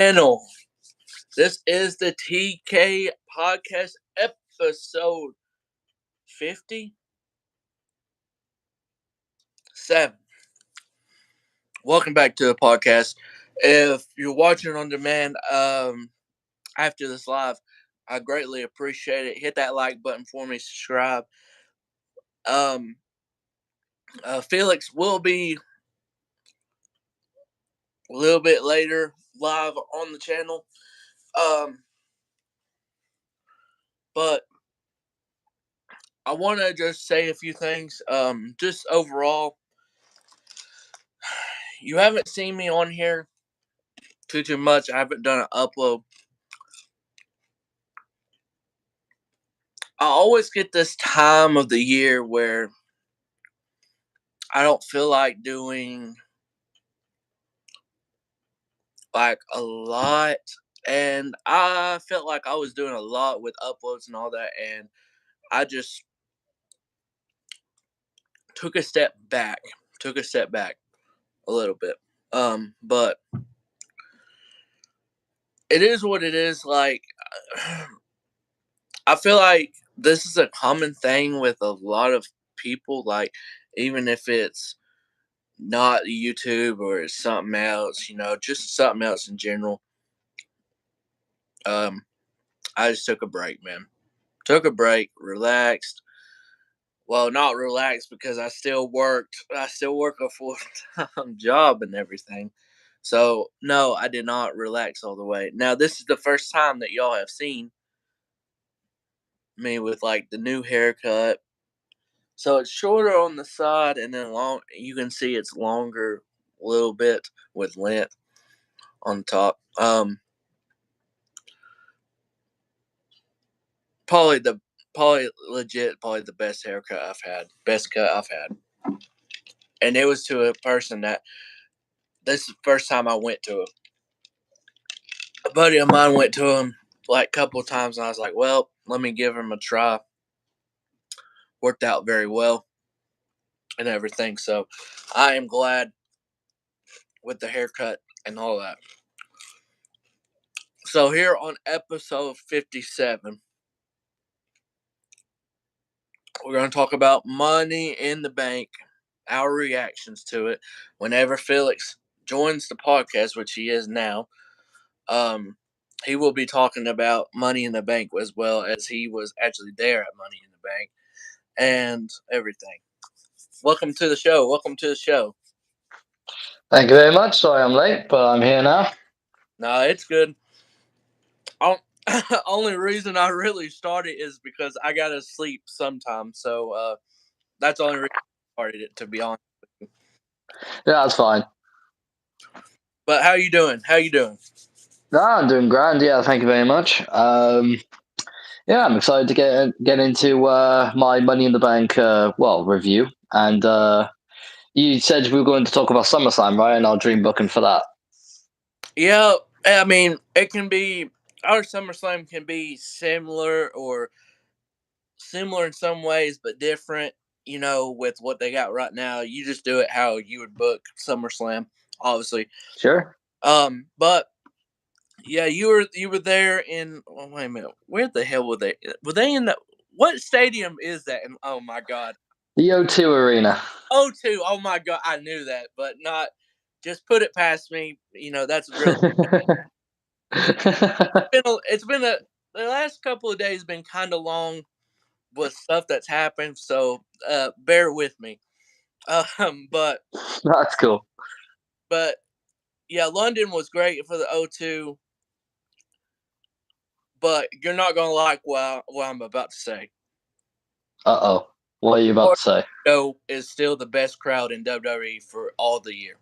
Channel. This is the TK podcast episode 57. Welcome back to the podcast. If you're watching on demand after this live, I greatly appreciate it. Hit that like button for me, subscribe. Felix will be a little bit later live on the channel. But I want to just say a few things. Just overall, you haven't seen me on here too much. I haven't done an upload. I always get this time of the year where I don't feel like doing like a lot, and I felt like I was doing a lot with uploads and all that, and I just took a step back a little bit. But it is what it is. Like, I feel like this is a common thing with a lot of people. Like, even if it's not YouTube or it's something else, just something else in general. I just took a break, man. Took a break, relaxed. Well, not relaxed because I still worked. I still work a full-time job and everything. So, no, I did not relax all the way. Now, this is the first time that y'all have seen me with like the new haircut. So it's shorter on the side and then long. You can see it's longer a little bit with length on the top. Probably the best haircut I've had, best cut I've had, and it was to a person that this is the first time I went to him. A buddy of mine went to him like a couple of times, and I was like, well, let me give him a try. Worked out very well and everything, so I am glad with the haircut and all that. So here on episode 57, we're going to talk about Money in the Bank, our reactions to it. Whenever Felix joins the podcast, which he is now, he will be talking about Money in the Bank as well as he was actually there at Money in the Bank and everything. Welcome to the show. Thank you very much. Sorry I'm late, but I'm here now. No, it's good. Only reason I really started is because I gotta sleep sometimes. So that's the only reason I started it, to be honest with you. Yeah, that's fine. But how you doing? No, I'm doing grand. Yeah, thank you very much. Yeah, I'm excited to get into my Money in the Bank review. And you said we were going to talk about Summerslam, right? And our dream booking for that. Yeah, I mean, it can be, our SummerSlam can be similar in some ways, but different. With what they got right now, you just do it how you would book SummerSlam, obviously. Sure. But yeah, you were there in. Oh, wait a minute, where the hell were they? Were they in the? What stadium is that? And oh my god, The O2 Arena. O2. Oh my god, I knew that, but not. Just put it past me. That's real. The last couple of days been kind of long with stuff that's happened, so bear with me. But That's cool. but yeah, London was great for the O2, but you're not gonna like what I'm about to say. Uh-oh. What are you about to say? Show is still the best crowd in WWE for all the year.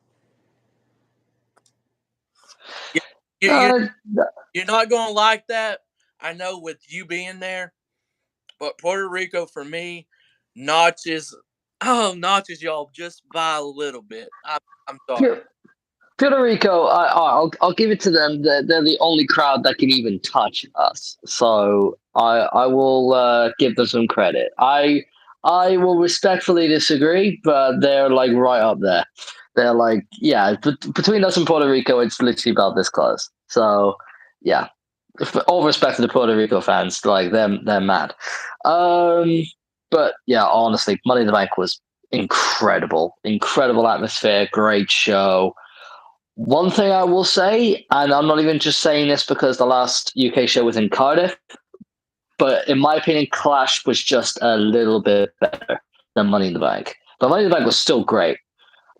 You're not gonna like that. I know with you being there, but Puerto Rico for me notches y'all just by a little bit. I'm sorry. Puerto Rico, I'll give it to them. They're the only crowd that can even touch us. So I will give them some credit. I will respectfully disagree, but they're like right up there. They're like, yeah, between us and Puerto Rico, it's literally about this close. So yeah, all respect to the Puerto Rico fans, like they're mad. Um, but yeah, honestly, Money in the Bank was incredible, incredible atmosphere, great show. One thing I will say, and I'm not even just saying this because the last UK show was in Cardiff, but in my opinion, Clash was just a little bit better than Money in the Bank. But Money in the Bank was still great.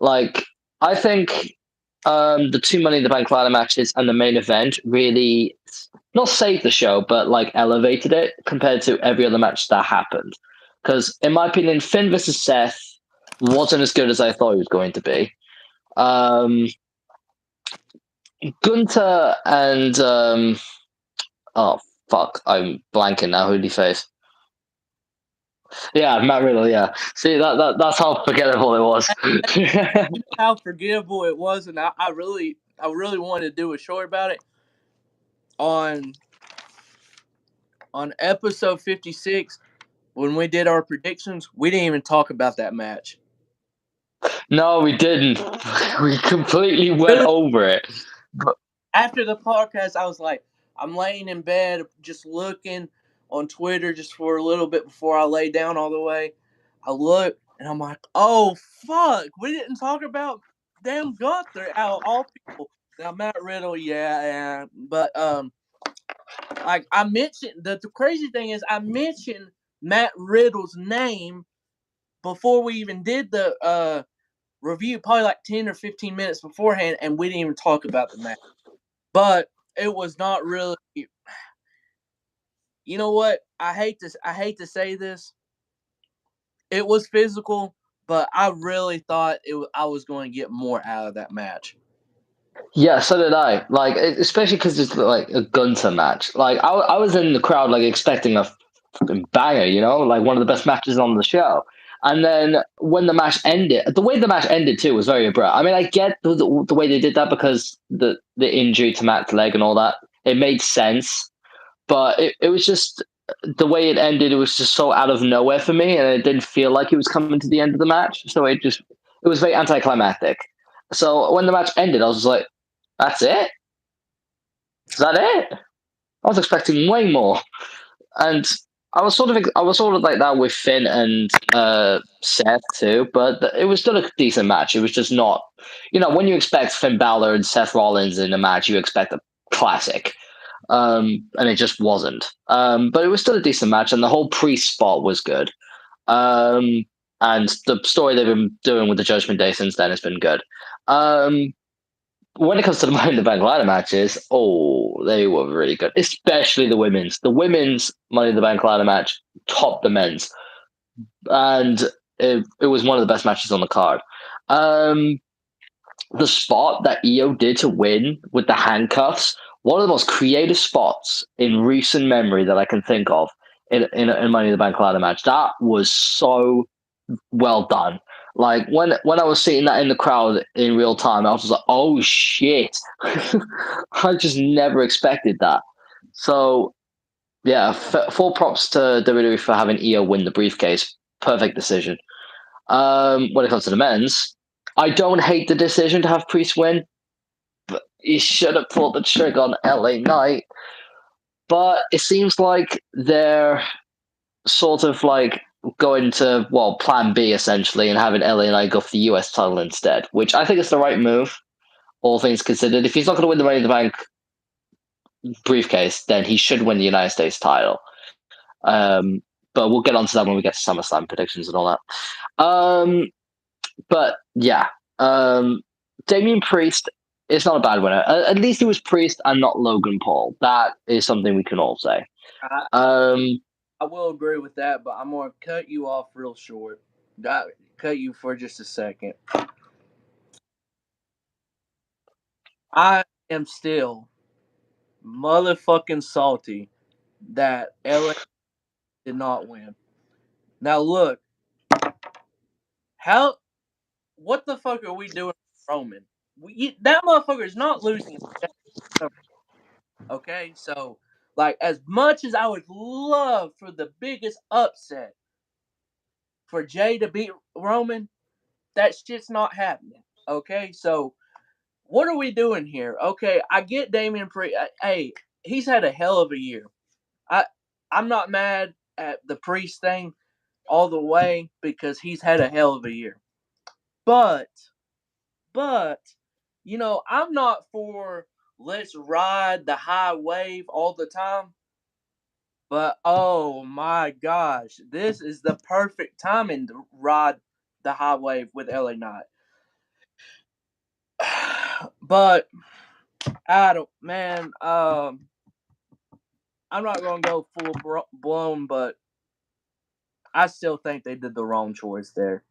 Like, I think the two Money in the Bank ladder matches and the main event really not saved the show, but like elevated it compared to every other match that happened. Because in my opinion, Finn versus Seth wasn't as good as I thought he was going to be. Um, Gunter and oh fuck, I'm blanking now. Who did he face? Yeah, Matt Riddle. Yeah, see that's how forgettable it was. You know how forgettable it was, and I really wanted to do a short about it on episode 56 when we did our predictions. We didn't even talk about that match. No, we didn't. We completely went Dude, over it. But after the podcast, I was like, I'm laying in bed just looking on Twitter just for a little bit before I lay down all the way. I look and I'm like, oh fuck, we didn't talk about damn Gunther out of all people. Now Matt Riddle, yeah, but like I mentioned, the crazy thing is I mentioned Matt Riddle's name before we even did the review, probably like 10 or 15 minutes beforehand, and we didn't even talk about the match. But it was not really. You know what? I hate to say this. It was physical, but I really thought I was going to get more out of that match. yeah, so did I. Like, especially because it's like a Gunter match. Like, I was in the crowd, like expecting a fucking banger, like one of the best matches on the show. And then when the match ended, the way the match ended too was very abrupt. I mean, I get the way they did that because the injury to Matt's leg and all that. It made sense, but it was just the way it ended. It was just so out of nowhere for me, and it didn't feel like it was coming to the end of the match. So it was very anticlimactic. So when the match ended, I was just like, "That's it? Is that it?" I was expecting way more, and I was sort of like that with Finn and Seth too, but it was still a decent match. It was just not, when you expect Finn Balor and Seth Rollins in a match, you expect a classic. And it just wasn't. But it was still a decent match, and the whole priest spot was good. Um, and the story they've been doing with the Judgment Day since then has been good. Um, when it comes to the Money in the Bank ladder matches, oh, they were really good, especially the women's. The women's Money in the Bank ladder match topped the men's, and it was one of the best matches on the card. Um, the spot that Io did to win with the handcuffs, one of the most creative spots in recent memory that I can think of in Money in the Bank ladder match. That was so well done. Like when I was seeing that in the crowd in real time, I was just like, "Oh shit!" I just never expected that. So yeah, full props to WWE for having Io win the briefcase. Perfect decision. When it comes to the men's, I don't hate the decision to have Priest win. He should have pulled the trigger on LA Knight. But it seems like they're sort of like going to, well, plan B essentially and having LA Knight go for the US title instead, which I think is the right move, all things considered. If he's not going to win the Money in the Bank briefcase, then he should win the United States title. But we'll get onto that when we get to SummerSlam predictions and all that. But yeah, Damian Priest is not a bad winner. At least it was Priest and not Logan Paul. That is something we can all say. I, Um, I will agree with that, but I'm going to cut you off real short. Cut you for just a second. I am still motherfucking salty that LA did not win. Now look, how what the fuck are we doing, Roman? That motherfucker is not losing. Okay, so like as much as I would love for the biggest upset for Jay to beat Roman, that shit's not happening. Okay, so what are we doing here? Okay, I get Damian Priest. Hey, he's had a hell of a year. I I'm not mad at the Priest thing all the way because he's had a hell of a year. But but I'm not for let's ride the high wave all the time. But oh my gosh, this is the perfect timing to ride the high wave with LA Knight. But I don't, man. I'm not gonna go full blown, but I still think they did the wrong choice there.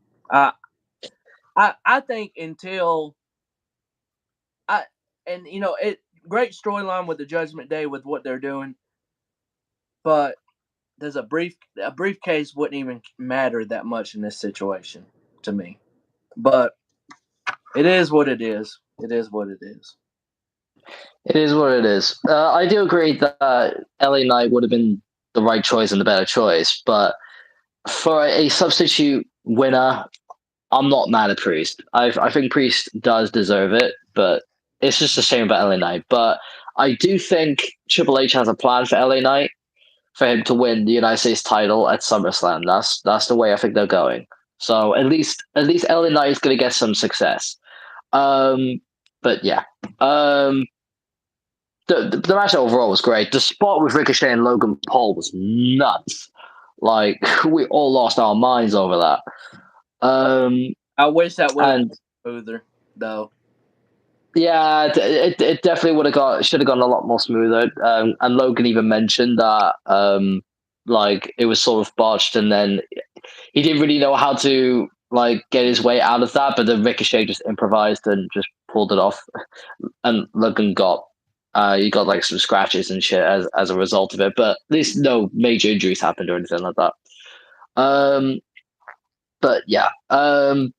I I think until I and it great storyline with the Judgment Day with what they're doing, but there's a briefcase wouldn't even matter that much in this situation to me. But it is what it is. It is what it is. It is what it is. I do agree that LA Knight would have been the right choice and the better choice, but for a substitute winner, I'm not mad at Priest. I think Priest does deserve it, but it's just a shame about LA Knight. But I do think Triple H has a plan for LA Knight for him to win the United States title at SummerSlam. That's the way I think they're going. So at least LA Knight is going to get some success. Um, but yeah, um, the match overall was great. The spot with Ricochet and Logan Paul was nuts. Like we all lost our minds over that. I wish that would have And been smoother, though. yeah, it definitely should have gone a lot more smoother. And Logan even mentioned that like it was sort of botched, and then he didn't really know how to like get his way out of that. But then Ricochet just improvised and just pulled it off, and Logan got he got like some scratches and shit as a result of it. But at least no major injuries happened or anything like that. Um, but yeah,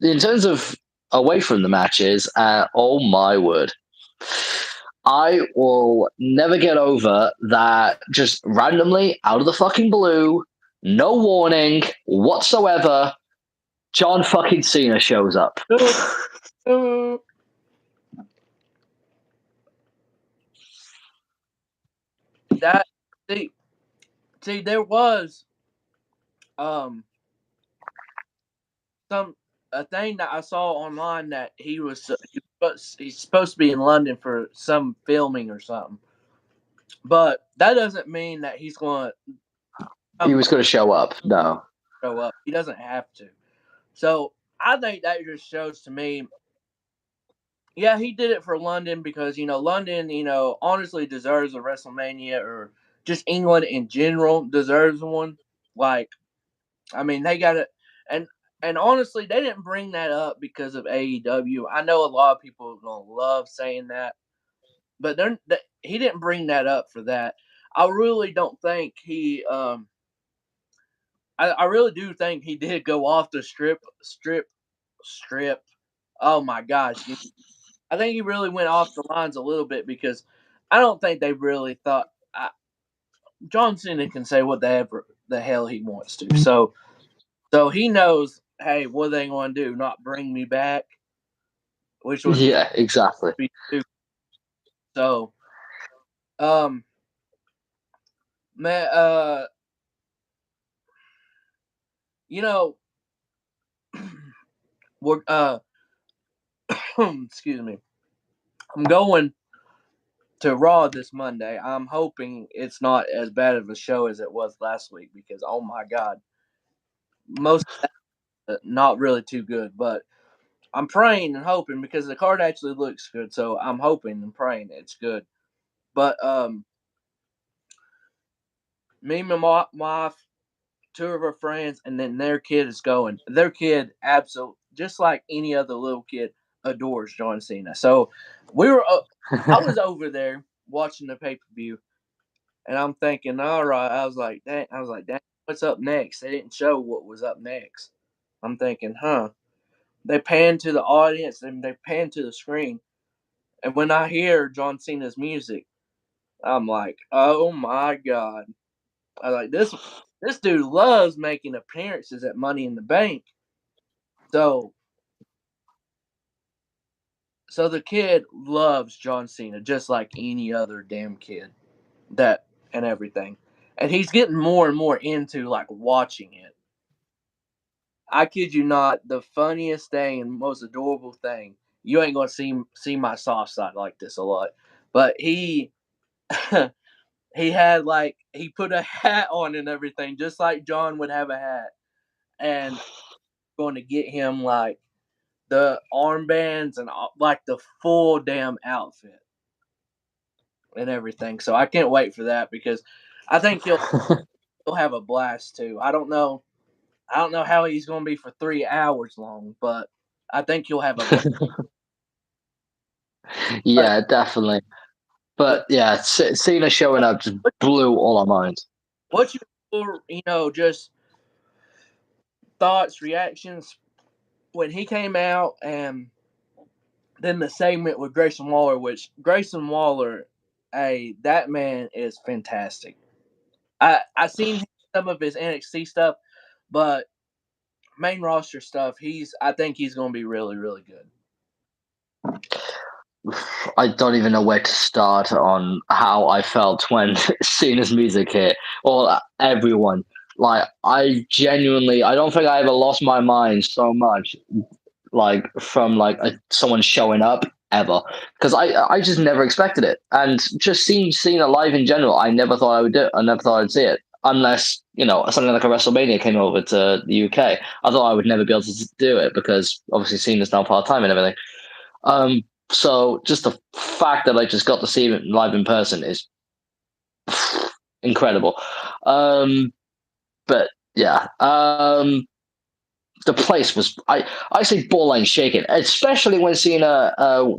in terms of away from the matches, oh my word. I will never get over that just randomly out of the fucking blue, no warning whatsoever, John fucking Cena shows up. That see, there was um some a thing that I saw online that he's supposed to be in London for some filming or something, but that doesn't mean that he's going to He come was going to show up. No. show up. He doesn't have to. So I think that just shows to me, yeah, he did it for London because London, honestly deserves a WrestleMania, or just England in general deserves one. Like, I mean, they got it, and honestly, they didn't bring that up because of AEW. I know a lot of people are gonna love saying that, but he didn't bring that up for that. I really don't think he. I really do think he did go off the strip. Oh my gosh, I think he really went off the lines a little bit because I don't think they really thought. John Cena can say whatever the hell he wants to. So he knows, hey, what are they going to do? Not bring me back, which would Yeah, exactly. be stupid. So, um, man, you know, we're excuse me. I'm going to Raw this Monday. I'm hoping it's not as bad of a show as it was last week because oh my god, most not really too good. But I'm praying and hoping because the card actually looks good. So I'm hoping and praying it's good. But me and my wife, two of her friends, and then their kid is going. Their kid, absolutely, just like any other little kid, adores John Cena. So we were, I was over there watching the pay per view, and I'm thinking, all right. I was like, dang, what's up next? They didn't show what was up next. I'm thinking, huh? They pan to the audience and they pan to the screen, and when I hear John Cena's music, I'm like, oh my god! I like this. This dude loves making appearances at Money in the Bank. So So the kid loves John Cena just like any other damn kid that and everything. And he's getting more and more into like watching it. I kid you not, the funniest thing and most adorable thing. You ain't gonna see my soft side like this a lot, but he he had like he put a hat on and everything, just like John would have a hat, and going to get him like the armbands and like the full damn outfit and everything. So I can't wait for that because I think he'll have a blast too. I don't know how he's going to be for 3 hours long, but I think he'll have a blast. But, Yeah, definitely. but But yeah, Cena showing up just blew all our minds. what's your just thoughts, reactions when he came out, and then the segment with Grayson Waller, which Grayson Waller, hey, that man is fantastic. I seen some of his NXT stuff, but main roster stuff, I think he's going to be really really good. I don't even know where to start on how I felt when Cena's music hit. Or everyone. Like, I don't think I ever lost my mind so much, like, from like someone showing up ever. Because I just never expected it. And just seeing Cena live in general, I never thought I would do it. I never thought I'd see it. Unless, something like a WrestleMania came over to the UK. I thought I would never be able to do it because obviously Cena's now part time and everything. Um, so just the fact that I just got to see him live in person is incredible. But yeah, the place was I say borderline shaking, especially when Cena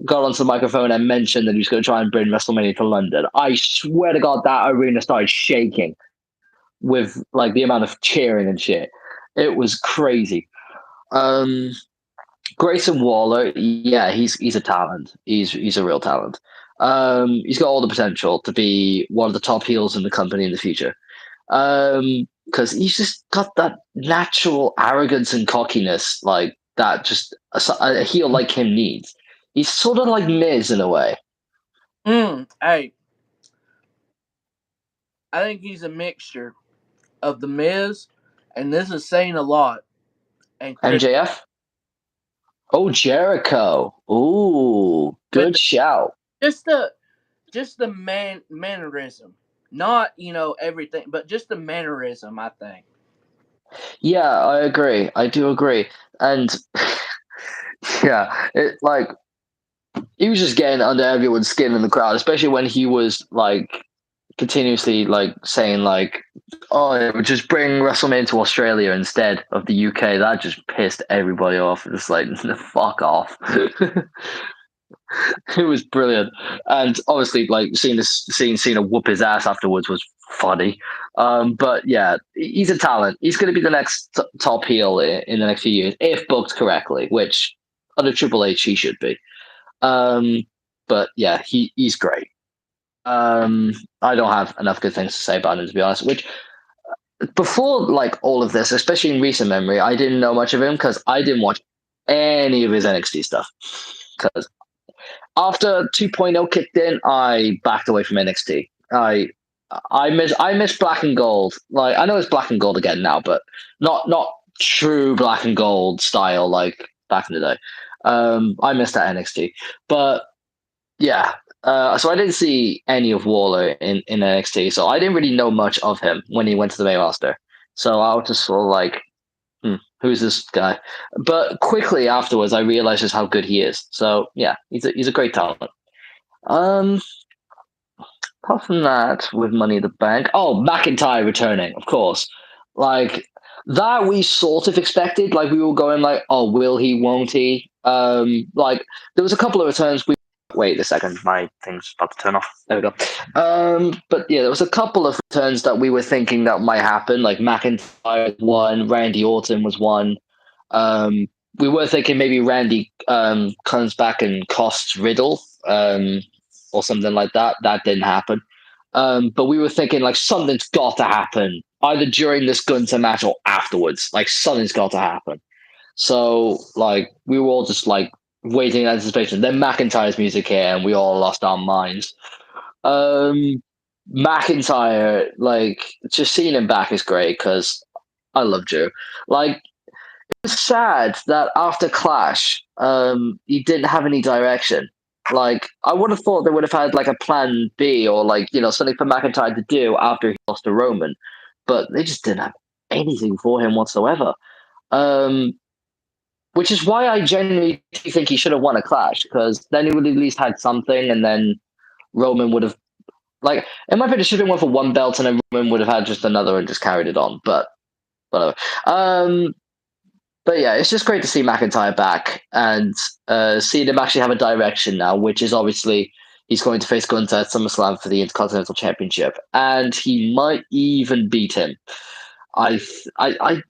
got onto the microphone and mentioned that he was going to try and bring WrestleMania to London. I swear to God, that arena started shaking with like the amount of cheering and shit. It was crazy. Um, Grayson Waller, yeah, he's a talent. He's a real talent. He's got all the potential to be one of the top heels in the company in the future. Because he's just got that natural arrogance and cockiness, like that. Just a heel like him needs. He's sort of like Miz in a way. Hey, I think he's a mixture of the Miz, and this is saying a lot, and Chris MJF. Oh, Jericho. Ooh, with good shout. just the mannerism, not everything, but just the mannerism. I think. Yeah, I agree. I do agree. And yeah, it like he was just getting under everyone's skin in the crowd, especially when he was like continuously like saying like, "Oh, it would just bring WrestleMania to Australia instead of the UK." That just pissed everybody off. It's like, fuck off. It was brilliant, and obviously, like seeing Cena whoop his ass afterwards was funny. But yeah, he's a talent. He's going to be the next top heel in the next few years if booked correctly, which under Triple H he should be. Um, but yeah, he's great. I don't have enough good things to say about him, to be honest. Which before like all of this, especially in recent memory, I didn't know much of him because I didn't watch any of his NXT stuff. Because after 2.0 kicked in, I backed away from NXT. I miss Black and Gold. Like, I know it's Black and Gold again now, but not true Black and Gold style like back in the day. I missed that NXT, but yeah. So I didn't see any of Waller in NXT, so I didn't really know much of him when he went to the main roster. So I was just sort of like, who's this guy? But quickly afterwards, I realized just how good he is. So yeah, he's a great talent. Um, Apart from that, with Money in the Bank, oh, McIntyre returning, of course. Like that, we sort of expected. Like we were going like, oh, will he? Won't he? Like there was a couple of returns. Wait a second, my thing's about to turn off. There we go. But yeah, there was a couple of returns that we were thinking that might happen. Like McIntyre one, Randy Orton was one. Um, we were thinking maybe Randy comes back and costs Riddle. Or something like that. That didn't happen. But we were thinking like something's got to happen either during this Gunther match or afterwards. Like something's got to happen. So like we were all just like waiting in anticipation. Then McIntyre's music here, and we all lost our minds. McIntyre, like, just seeing him back is great because I love Drew. Like, it's sad that after Clash, he didn't have any direction. Like, I would have thought they would have had like a plan B or like, something for McIntyre to do after he lost to Roman, but they just didn't have anything for him whatsoever. Um, which is why I genuinely think he should have won a Clash because then he would have at least had something, and then Roman would have, like, in my opinion, it should have been one for one belt, and then Roman would have had just another and just carried it on. But whatever. But yeah, it's just great to see McIntyre back and see him actually have a direction now, which is obviously he's going to face Gunther at SummerSlam for the Intercontinental Championship, and he might even beat him. I, I,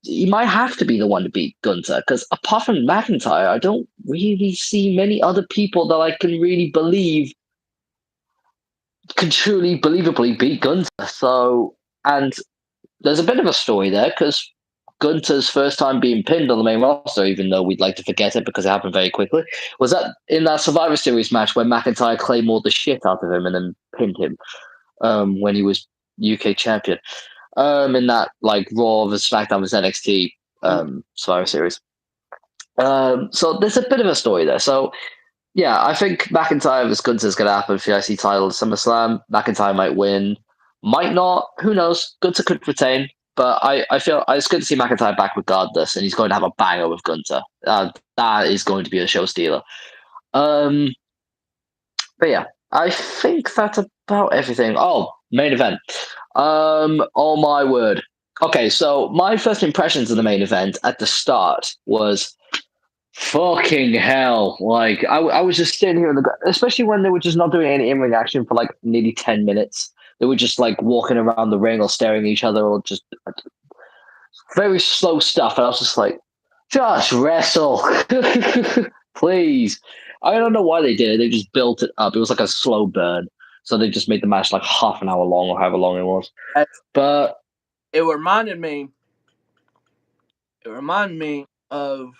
he might have to be the one to beat Gunther because apart from McIntyre, I don't really see many other people that I can really believe can truly believably beat Gunther. So, and there's a bit of a story there because Gunter's first time being pinned on the main roster, even though we'd like to forget it because it happened very quickly, was that in that Survivor Series match where McIntyre claymore the shit out of him and then pinned him when he was UK champion. In that like Raw vs SmackDown vs NXT Survivor Series. So there's a bit of a story there. So yeah, I think McIntyre vs Gunther is going to happen for the IC title at SummerSlam. McIntyre might win, might not. Who knows? Gunther could retain, but I feel it's good to see McIntyre back regardless, and he's going to have a banger with Gunther. That is going to be a show stealer. But yeah, I think that's about everything. Oh, main event. Oh my word. Okay, so my first impressions of the main event at the start was fucking hell. Like, I was just sitting here, especially when they were just not doing any in-ring action for like nearly 10 minutes. They were just like walking around the ring or staring at each other or just very slow stuff. And I was just like, just wrestle. Please. I don't know why they did it. They just built it up. It was like a slow burn. So they just made the match like half an hour long or however long it was. But it reminded me of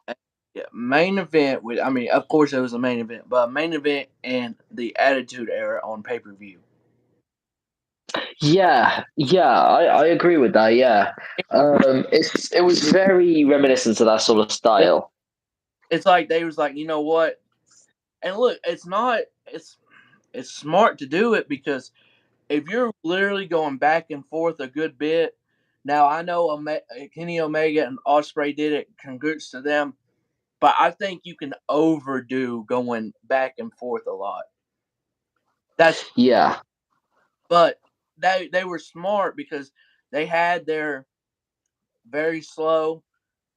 a main event with, I mean, of course it was a main event, but a main event in the Attitude Era on pay-per-view. yeah, I agree with that. Yeah, it was very reminiscent of that sort of style. It's like they was like, you know what? And look, it's smart to do it because if you're literally going back and forth a good bit, now I know Kenny Omega and Ospreay did it. Congrats to them, but I think you can overdo going back and forth a lot. Yeah. But they were smart because they had their very slow,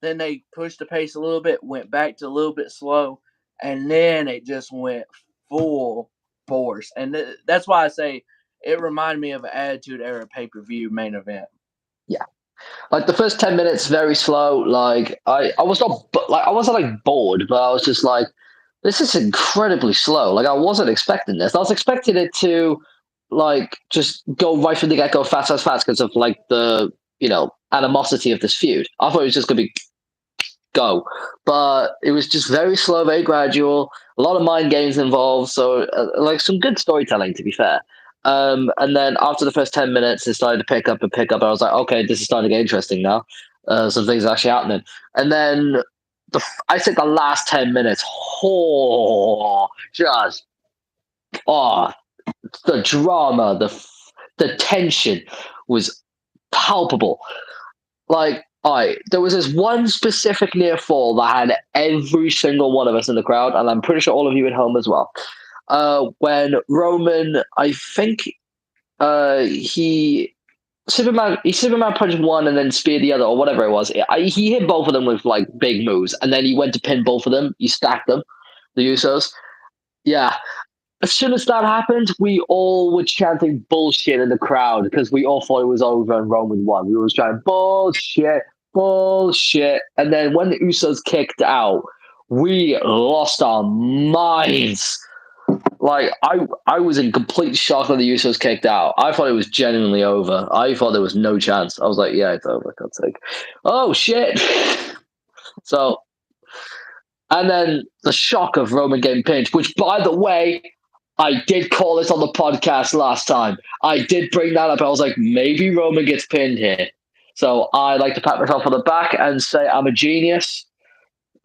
then they pushed the pace a little bit, went back to a little bit slow, and then it just went full force. And that's why I say it reminded me of an Attitude Era pay-per-view main event. Yeah. Like the first 10 minutes, very slow. Like I was not, like I wasn't like bored, but I was just like, this is incredibly slow. Like I wasn't expecting this. I was expecting it to like just go right from the get go, fast because of like the animosity of this feud. I thought it was just gonna be go, but it was just very slow, very gradual. A lot of mind games involved, so like some good storytelling, to be fair. And then after the first 10 minutes, it started to pick up and pick up. I was like, okay, this is starting to get interesting now. Some things are actually happening. And then I think the last 10 minutes, just oh, the drama, the tension was palpable. Like, there was this one specific near fall that had every single one of us in the crowd, and I'm pretty sure all of you at home as well. When Roman, I think, he Superman punched one and then speared the other, or whatever it was. He hit both of them with like big moves, and then he went to pin both of them. He stacked them, the Usos. Yeah, as soon as that happened, we all were chanting bullshit in the crowd because we all thought it was over and Roman won. We were chanting bullshit, bullshit. And then when the Usos kicked out, we lost our minds. Like I was in complete shock when the Usos kicked out. I thought it was genuinely over. I thought there was no chance. I was like, yeah, it's over. God's sake. Oh shit. So And then the shock of Roman getting pinned, which, by the way, I did call this on the podcast last time. I did bring that up. I was like, maybe Roman gets pinned here. So I like to pat myself on the back and say I'm a genius.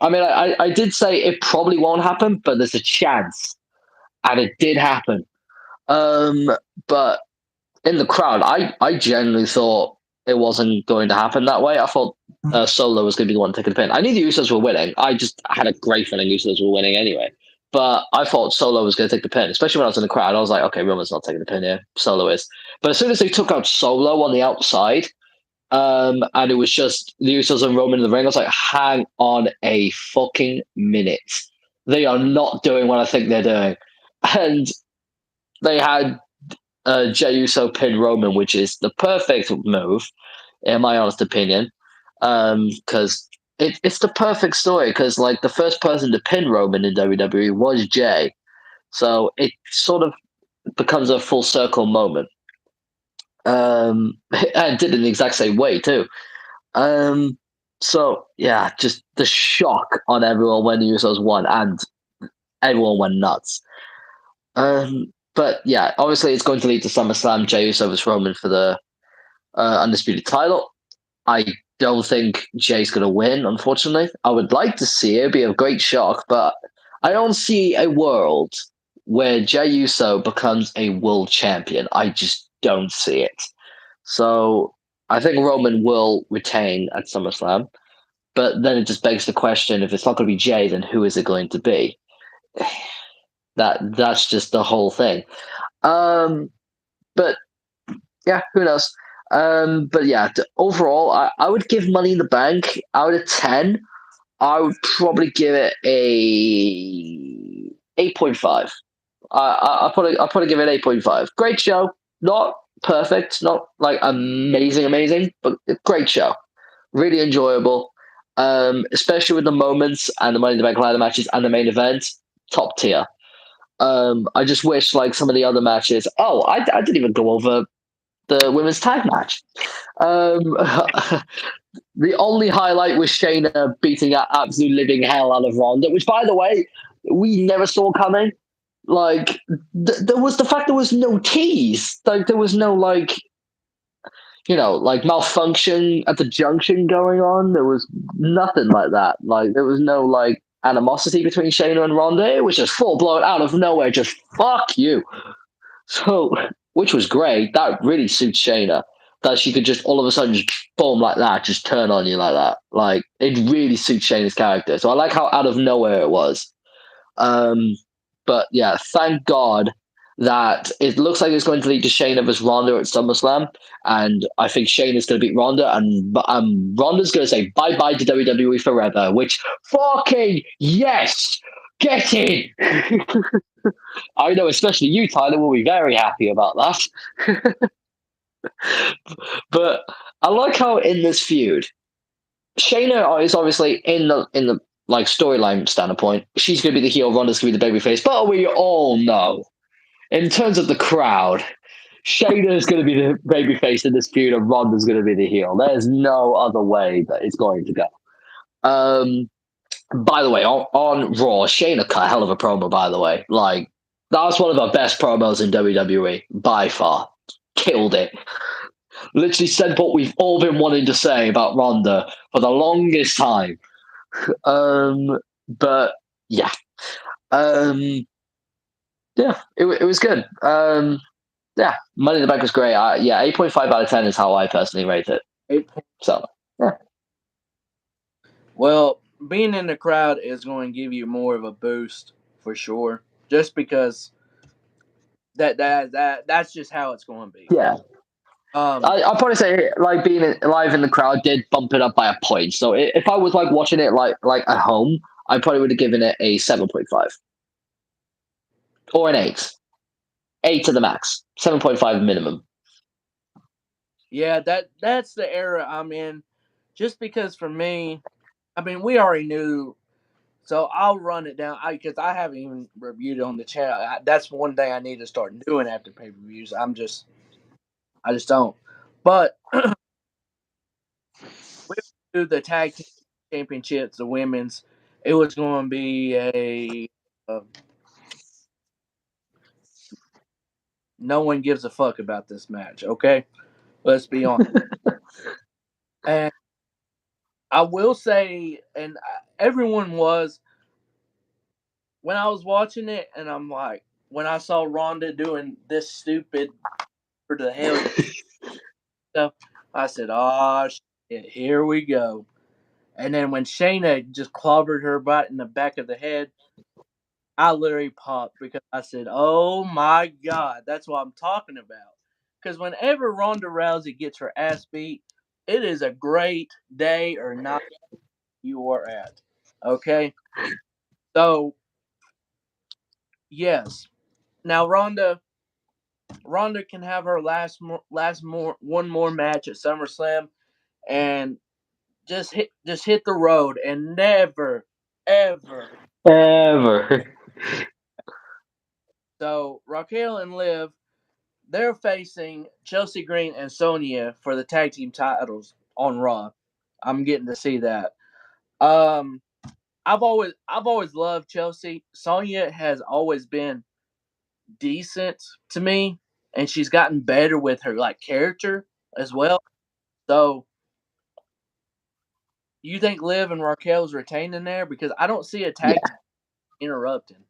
I mean, I did say it probably won't happen, but there's a chance. And it did happen. But in the crowd, I genuinely thought it wasn't going to happen that way. I thought Solo was going to be the one taking the pin. I knew the Usos were winning. I just had a great feeling Usos were winning anyway. But I thought Solo was going to take the pin, especially when I was in the crowd. I was like, okay, Roman's not taking the pin here. Solo is. But as soon as they took out Solo on the outside, and it was just the Usos and Roman in the ring, I was like, hang on a fucking minute. They are not doing what I think they're doing. And they had Jey Uso pin Roman, which is the perfect move, in my honest opinion, because it's the perfect story. Because like the first person to pin Roman in WWE was Jey, so it sort of becomes a full circle moment. And did it in the exact same way too. So yeah, just the shock on everyone when the Usos won, and everyone went nuts. But yeah, obviously it's going to lead to SummerSlam. Jey Uso vs Roman for the undisputed title. I don't think Jay's going to win, unfortunately. I would like to see it. It'd be a great shock, but I don't see a world where Jey Uso becomes a world champion. I just don't see it. So I think Roman will retain at SummerSlam, but then it just begs the question: if it's not going to be Jay, then who is it going to be? That's just the whole thing. But yeah, who knows? But yeah, overall, I would give Money in the Bank out of 10. I would probably give it a 8.5. I'll probably give it 8.5. Great show, not perfect, not like amazing, but a great show, really enjoyable. Especially with the moments and the Money in the Bank ladder matches and the main event, top tier. I just wish like some of the other matches. Oh, I didn't even go over the women's tag match. Um, the only highlight was Shayna beating that absolute living hell out of Ronda, which, by the way, we never saw coming. Like, there was the fact there was no tease. Like, there was no, like, like malfunction at the junction going on. There was nothing like that. Like, there was no, like, animosity between Shayna and Ronda. It was just full blown out of nowhere, just fuck you. So, which was great. That really suits Shayna. That she could just all of a sudden just boom like that, just turn on you like that. Like it really suits Shayna's character. So I like how out of nowhere it was. Um, but yeah, thank God that it looks like it's going to lead to Shayna versus Ronda at SummerSlam, and I think Shayna's going to beat Ronda, and Ronda's going to say bye bye to WWE forever. Which fucking yes, get in. I know, especially you, Tyler, will be very happy about that. But I like how in this feud, Shayna is obviously in the like storyline standpoint, she's going to be the heel, Ronda's going to be the babyface. But we all know, in terms of the crowd, Shayna is going to be the babyface in this feud, and Ronda's going to be the heel. There's no other way that it's going to go. By the way, on Raw, Shayna cut a hell of a promo. By the way, like that was one of our best promos in WWE by far. Killed it. Literally said what we've all been wanting to say about Ronda for the longest time. But yeah, um, yeah, it was good. Yeah, Money in the Bank was great. Yeah, 8.5 out of 10 is how I personally rate it. 8. So yeah, Well, being in the crowd is going to give you more of a boost for sure, just because that's just how it's going to be. yeah. Um, I'll probably say like being live in the crowd did bump it up by a point. So if I was like watching it like at home, I probably would have given it a 7.5 or an 8. 8 to the max. 7.5 minimum. yeah, that's the era I'm in. Just because for me, I mean, we already knew, so I'll run it down because I haven't even reviewed it on the channel. That's one thing I need to start doing after pay per views. I just don't. But we do the tag team championships, the women's. it was going to be a no one gives a fuck about this match. Okay, let's be honest. And I will say, and everyone was when I was watching it, and I'm like, when I saw Ronda doing this stupid for the hell stuff, I said, "Oh shit, here we go." And then when Shayna just clobbered her butt in the back of the head, I literally popped because I said, "Oh my god, that's what I'm talking about." Because whenever Ronda Rousey gets her ass beat, it is a great day or night you are at. Okay, so yes, now Ronda can have her last more one more match at SummerSlam and just hit the road and never ever. Ever. So Raquel and Liv, they're facing Chelsea Green and Sonya for the tag team titles on Raw. I'm getting to see that. Um, I've always loved Chelsea. Sonya has always been decent to me, and she's gotten better with her like character as well. So you think Liv and Raquel's retained in there because I don't see a tag Yeah. team interrupting.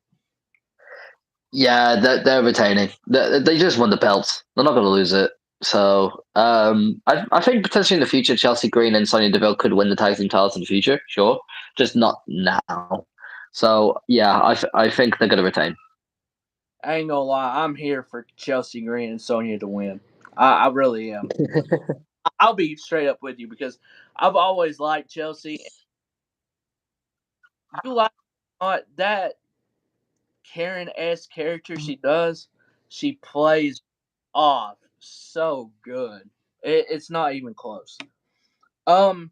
Yeah, they're retaining. They just won the belts. They're not going to lose it. So I think potentially in the future, Chelsea Green and Sonya Deville could win the tag team titles in the future. Sure, just not now. So yeah, I think they're going to retain. I ain't gonna lie, I'm here for Chelsea Green and Sonya to win. I really am. I'll be straight up with you because I've always liked Chelsea. You like not that Karen S character she does. She plays off so good. It's not even close. Um,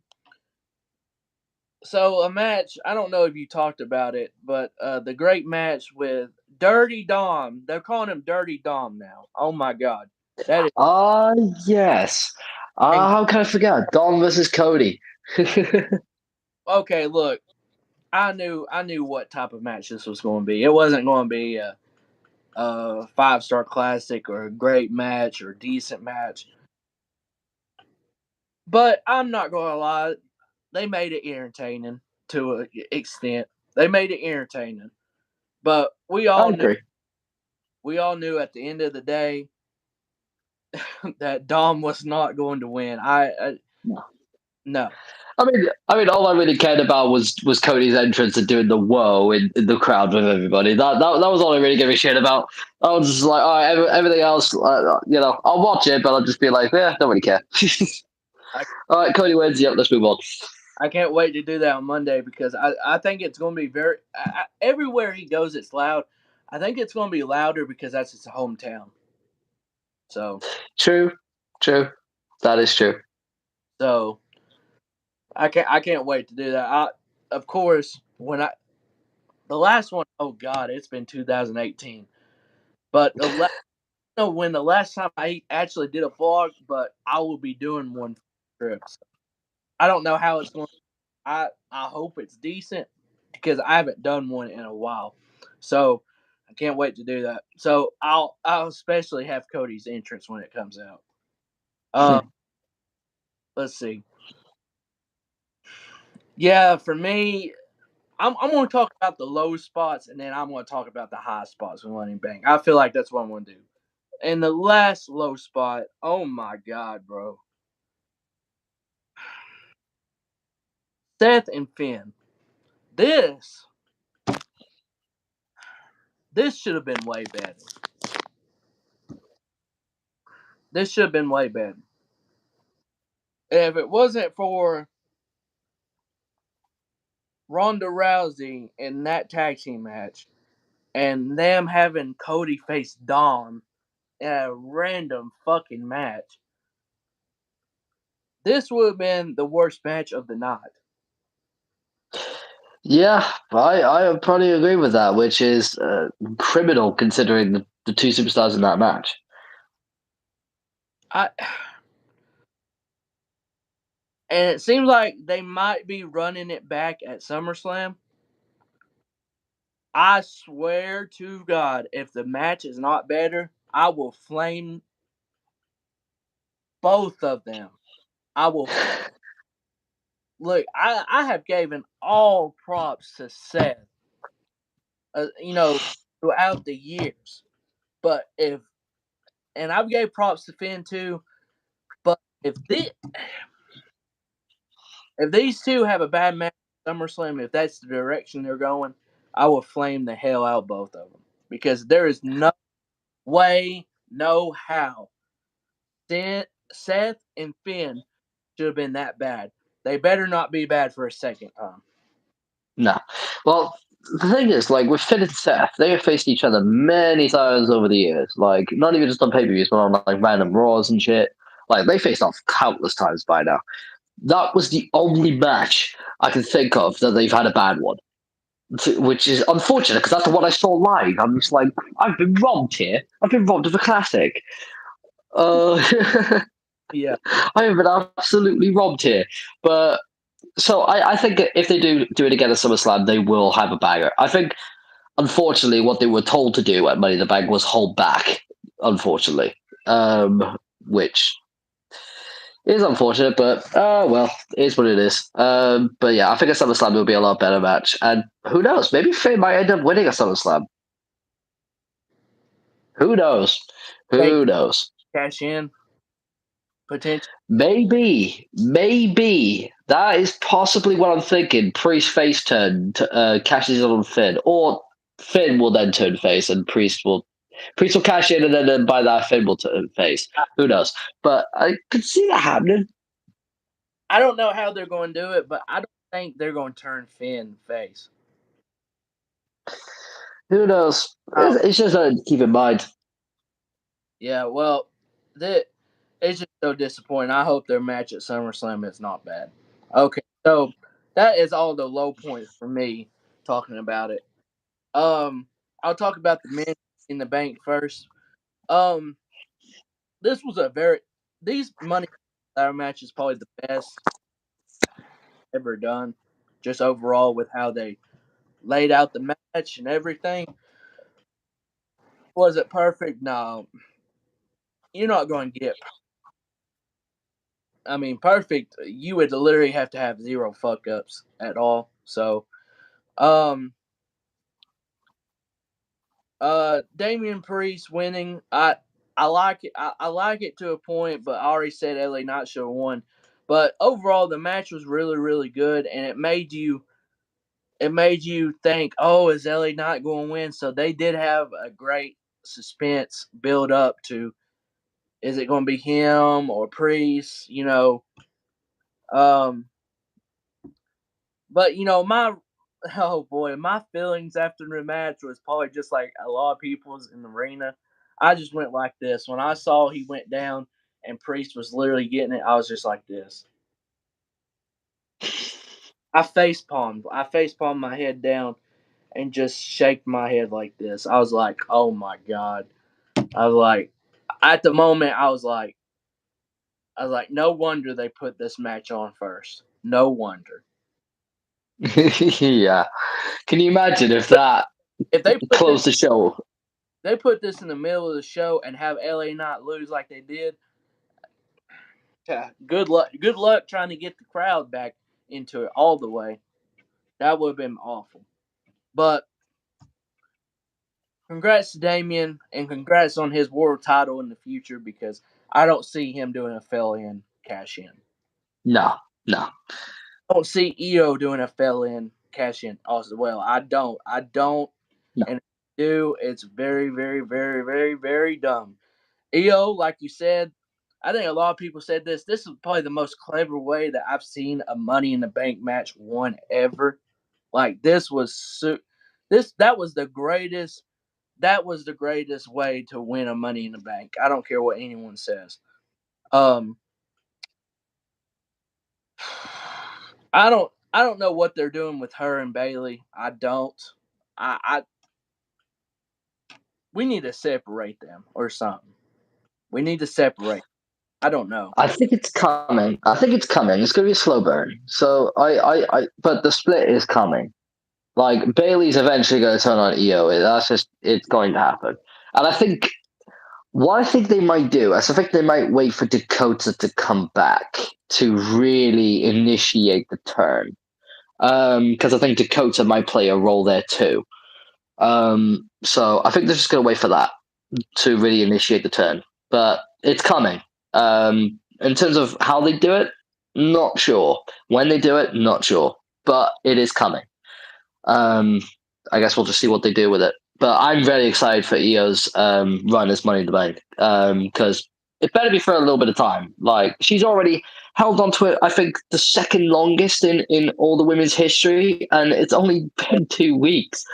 so a match. I don't know if you talked about it, but the great match with Dirty Dom. They're calling him Dirty Dom now. Oh my god, that is. Ah, yes. How can I forget? Don versus Cody. Okay, look, I knew what type of match this was going to be. It wasn't going to be a 5-star classic or a great match or decent match. But I'm not going to lie, they made it entertaining to an extent. They made it entertaining. But I agree. we all knew at the end of the day that Dom was not going to win. I No. no. I mean, all I really cared about was Cody's entrance and doing the whoa in the crowd with everybody. That was all I really gave a shit about. I was just like, all right, everything else, I'll watch it, but I'll just be like, yeah, don't really care. I All right, Cody wins. Yep, let's move on. I can't wait to do that on Monday because I think it's going to be everywhere he goes it's loud. I think it's going to be louder because that's his hometown. So True, true. That is true. so I can't wait to do that. Of course when I the last one, oh god, it's been 2018. But know when the last time I actually did a vlog, but I will be doing one for trips. I don't know how it's going. I hope it's decent because I haven't done one in a while, so I can't wait to do that. So I'll especially have Cody's entrance when it comes out. Um, let's see. Yeah, for me, I'm going to talk about the low spots and then I'm going to talk about the high spots with Money Bank. I feel like that's what I'm going to do. And the last low spot, oh my god, bro, Seth and Finn. This this should have been way better. This should have been way better. If it wasn't for Ronda Rousey in that tag team match and them having Cody face Dom in a random fucking match, this would have been the worst match of the night. Yeah, I probably agree with that, which is criminal considering the two superstars in that match. I and it seems like they might be running it back at SummerSlam. I swear to God, if the match is not better, I will flame both of them. I will look. I have given all props to Seth, you know, throughout the years. But if and I've gave props to Finn too. But if these two have a bad match at SummerSlam, if that's the direction they're going, I will flame the hell out both of them because there is no way, no how. Seth and Finn should have been that bad. They better not be bad for a second time. No. Well, the thing is, like with Finn and Seth, they have faced each other many times over the years. Like not even just on pay per views, but on like random Raws and shit. Like they faced off countless times by now. That was the only match I can think of that they've had a bad one, which is unfortunate because that's the one I saw live. I'm just like, I've been robbed here. I've been robbed of a classic. Uh, Yeah. I have been absolutely robbed here. But so I think if they do it again at SummerSlam, they will have a banger. I think, unfortunately, what they were told to do at Money in the Bank was hold back. Unfortunately, which is unfortunate, but well, it is what it is. But yeah, I think a SummerSlam will be a lot better match, and who knows? Maybe Finn might end up winning a SummerSlam. Who knows? They Who knows? cash in potential. Maybe that is possibly what I'm thinking. Priest face turn cashes in on Finn, or Finn will then turn face, and Priest will cash in, and then by that Finn will turn face. Who knows? But I could see that happening. I don't know how they're going to do it, but I don't think they're going to turn Finn face. Who knows? Oh, It's just to keep in mind. yeah. Well, that it's just so disappointing. I hope their match at SummerSlam is not bad. Okay, so that is all the low points for me talking about it. Um, I'll talk about the men in the bank first. Um, this was a very these money ladder matches probably the best ever done. Just overall with how they laid out the match and everything. Was it perfect? No, you're not going to get. I mean, perfect. You would literally have to have zero fuck ups at all. So, um, Damian Priest winning. I like it. I like it to a point, but I already said LA Knight should have won. But overall, the match was really, really good, and it made you think, oh, is LA Knight going to win? So they did have a great suspense build up to, is it going to be him or Priest? Um, but my oh boy, my feelings after the match was probably just like a lot of people's in the arena. I just went like this when I saw he went down and Priest was literally getting it. I was just like this. I face palmed my head down and just shake my head like this. I was like, oh my god. I was like, at the moment, I was like, no wonder they put this match on first. No wonder. Yeah. Can you imagine if that If they put this, closed the show? they put this in the middle of the show and have LA not lose like they did. Yeah, good luck. Good luck trying to get the crowd back into it all the way. That would have been awful. But congrats to Damien and congrats on his world title in the future because I don't see him doing a fill in cash in. No, no, I don't see Io doing a fill in cash in as well. I don't. I don't. no. And if I do, it's very, very, very, very, very dumb. EO, like you said, I think a lot of people said this. This is probably the most clever way that I've seen a Money in the Bank match won ever. Like this was this that was the greatest. That was the greatest way to win a Money in the Bank. I don't care what anyone says. Um, I don't know what they're doing with her and Bailey. I don't. I we need to separate them or something. We need to separate. I don't know. I think it's coming. I think it's coming. It's going to be a slow burn. So but the split is coming. Like Bailey's eventually going to turn on Io. It's going to happen. And I think what I think they might do is I think they might wait for Dakota to come back to really initiate the turn. Because I think Dakota might play a role there too. So I think they're just going to wait for that to really initiate the turn. But it's coming. In terms of how they do it, not sure. When they do it, not sure. But it is coming. Um, I guess we'll just see what they do with it. But I'm very excited for Io's run as Money in the Bank because it better be for a little bit of time. Like she's already held on to it, I think the second longest in all the women's history, and it's only been 2 weeks.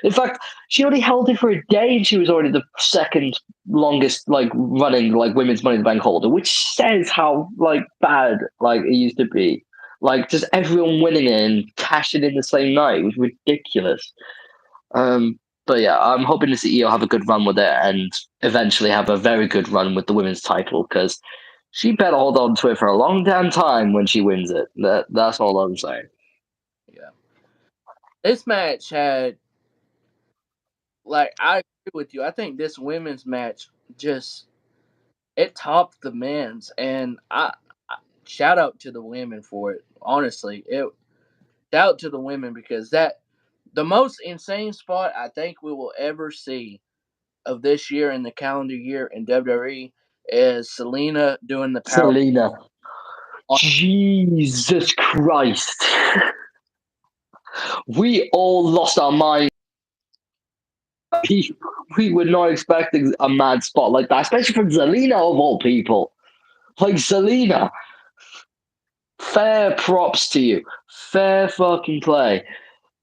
In fact, she only held it for a day, and she was already the second longest like running like women's Money in the Bank holder, which says how like bad like it used to be. Like just everyone winning it and cashing in the same night was ridiculous. But yeah, I'm hoping to see Io have a good run with it and eventually have a very good run with the women's title because she better hold on to it for a long damn time when she wins it. That's all I'm saying. Yeah. This match had, like, I agree with you. I think this women's match just it topped the men's, and I shout out to the women for it. Honestly, it shout out to the women because that the most insane spot I think we will ever see of this year in the calendar year in WWE is Selena doing the power. Selena. Jesus Christ. We all lost our mind. We were not expecting a mad spot like that, especially from Zelina of all people. Like Zelina, fair props to you. Fair fucking play.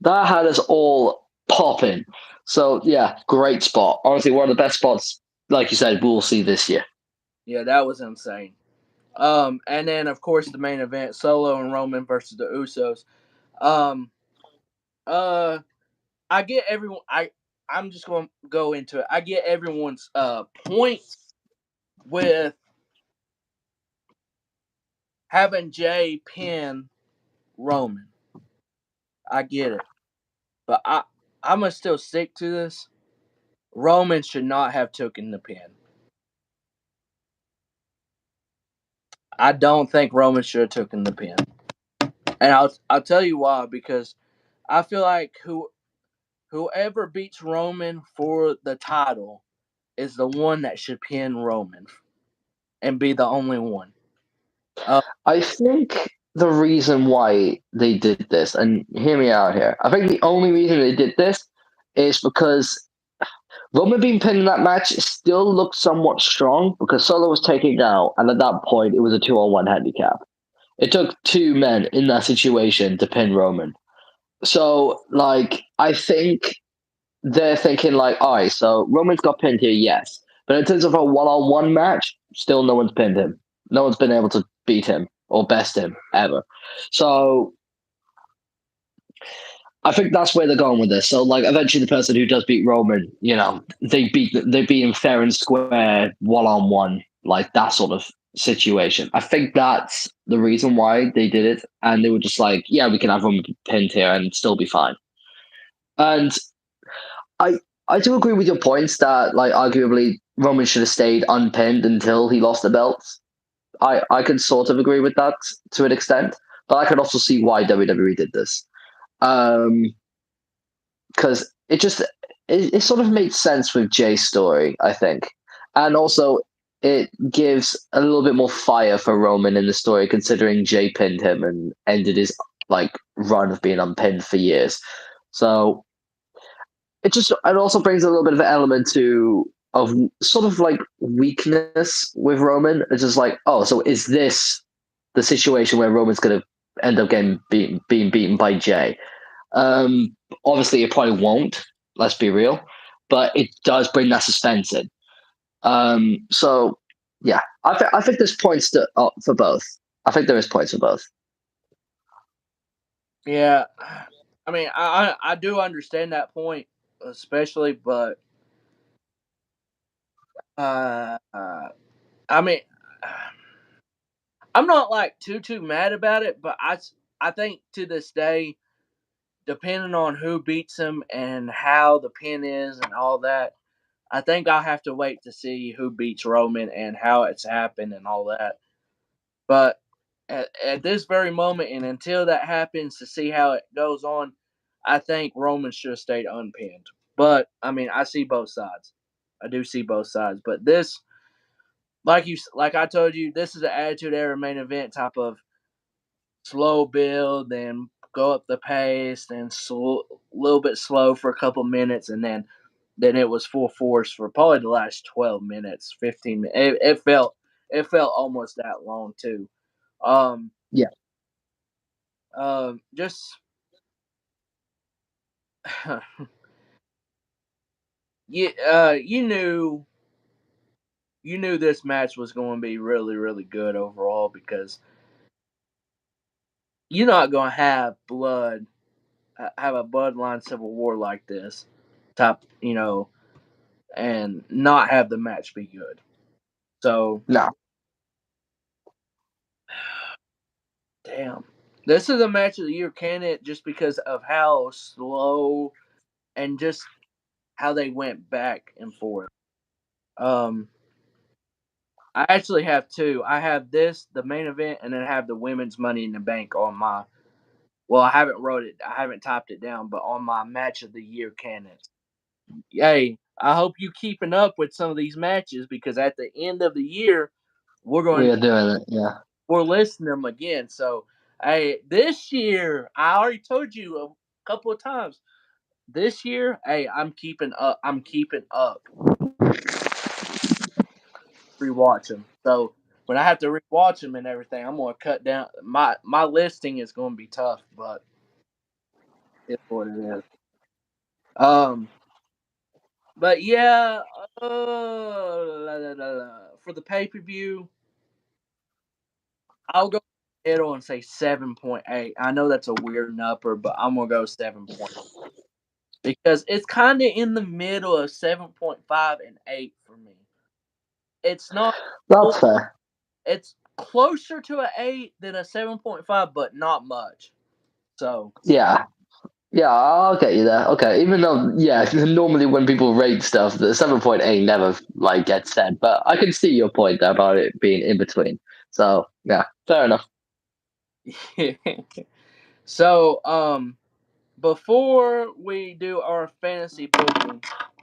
That had us all popping. So yeah, great spot. Honestly, one of the best spots, like you said, we'll see this year. Yeah, that was insane. And then of course the main event, Solo and Roman versus the Usos. Um, uh, I get everyone. I'm just going to go into it. I get everyone's points with having Jay pin Roman. I get it, but I'm gonna still stick to this. Roman should not have taken the pin. I don't think Roman should have taken the pin, and I'll tell you why. Because I feel like whoever beats Roman for the title is the one that should pin Roman and be the only one. I think the reason why they did this, and hear me out here, I think the only reason they did this is because Roman being pinned in that match still looked somewhat strong because Solo was taking out, and at that point it was a 2-on-1 handicap. It took two men in that situation to pin Roman. So, like, I think they're thinking, like, all right, so Roman's got pinned here, yes. But in terms of a one-on-one match, still no one's pinned him. No one's been able to beat him or best him ever. So I think that's where they're going with this. So like eventually the person who does beat Roman, they beat him fair and square, 1-on-1, like that sort of situation. I think that's the reason why they did it. And they were just like, yeah, we can have Roman pinned here and still be fine. And I I do agree with your points that like arguably Roman should have stayed unpinned until he lost the belts. I can sort of agree with that to an extent, but I can also see why WWE did this. Um, because it sort of made sense with Jay's story, I think, and also it gives a little bit more fire for Roman in the story, considering Jay pinned him and ended his like run of being unpinned for years. So it also brings a little bit of an element to of sort of like weakness with Roman. It's just like, oh, so is this the situation where Roman's going to end up being beaten by Jay? Obviously, it probably won't. Let's be real, but it does bring that suspense in. So yeah, I think there's points for both. I think there is points for both. Yeah, I mean, I do understand that point, especially, but I mean, I'm not like too mad about it, but I think to this day depending on who beats him and how the pin is and all that, I think I'll have to wait to see who beats Roman and how it's happened and all that. But at this very moment, and until that happens, to see how it goes on, I think Roman should have stayed unpinned. But I mean, I see both sides. I do see both sides. But this, like I told you, this is an Attitude Era main event type of slow build, then go up the pace, then a little bit slow for a couple minutes, and then it was full force for probably the last 12 minutes, 15 minutes. It felt almost that long too. Um, Yeah. just you knew this match was going to be really really good overall because you're not going to have a bloodline civil war like this, top and not have the match be good. So No. damn, this is a match of the year candidate just because of how slow and just how they went back and forth. Um, I actually have two. I have this, the main event, and then I have the women's Money in the Bank on my. Well, I haven't wrote it. I haven't typed it down, but on my match of the year candidates. Hey, I hope you keeping up with some of these matches because at the end of the year, we're We going are doing it. Yeah. we're listing them again. So, hey, this year I already told you a couple of times. This year, hey, I'm keeping up. I'm keeping up. Rewatch them. So when I have to rewatch them and everything, I'm gonna cut down my listing is gonna be tough, but it's what it is. Um, but yeah, for the pay per view, I'll go middle and say 7.8. I know that's a weird number, but I'm gonna go 7 because it's kind of in the middle of 7.5 and 8 for me. It's not That's fair. it's closer to an 8 than a 7.5, but not much. So, Yeah. Yeah, I'll get you there. Okay, even though, yeah, normally when people rate stuff, the 7.8 never like gets said, but I can see your point there about it being in between. So yeah, fair enough. so before we do our fantasy booking,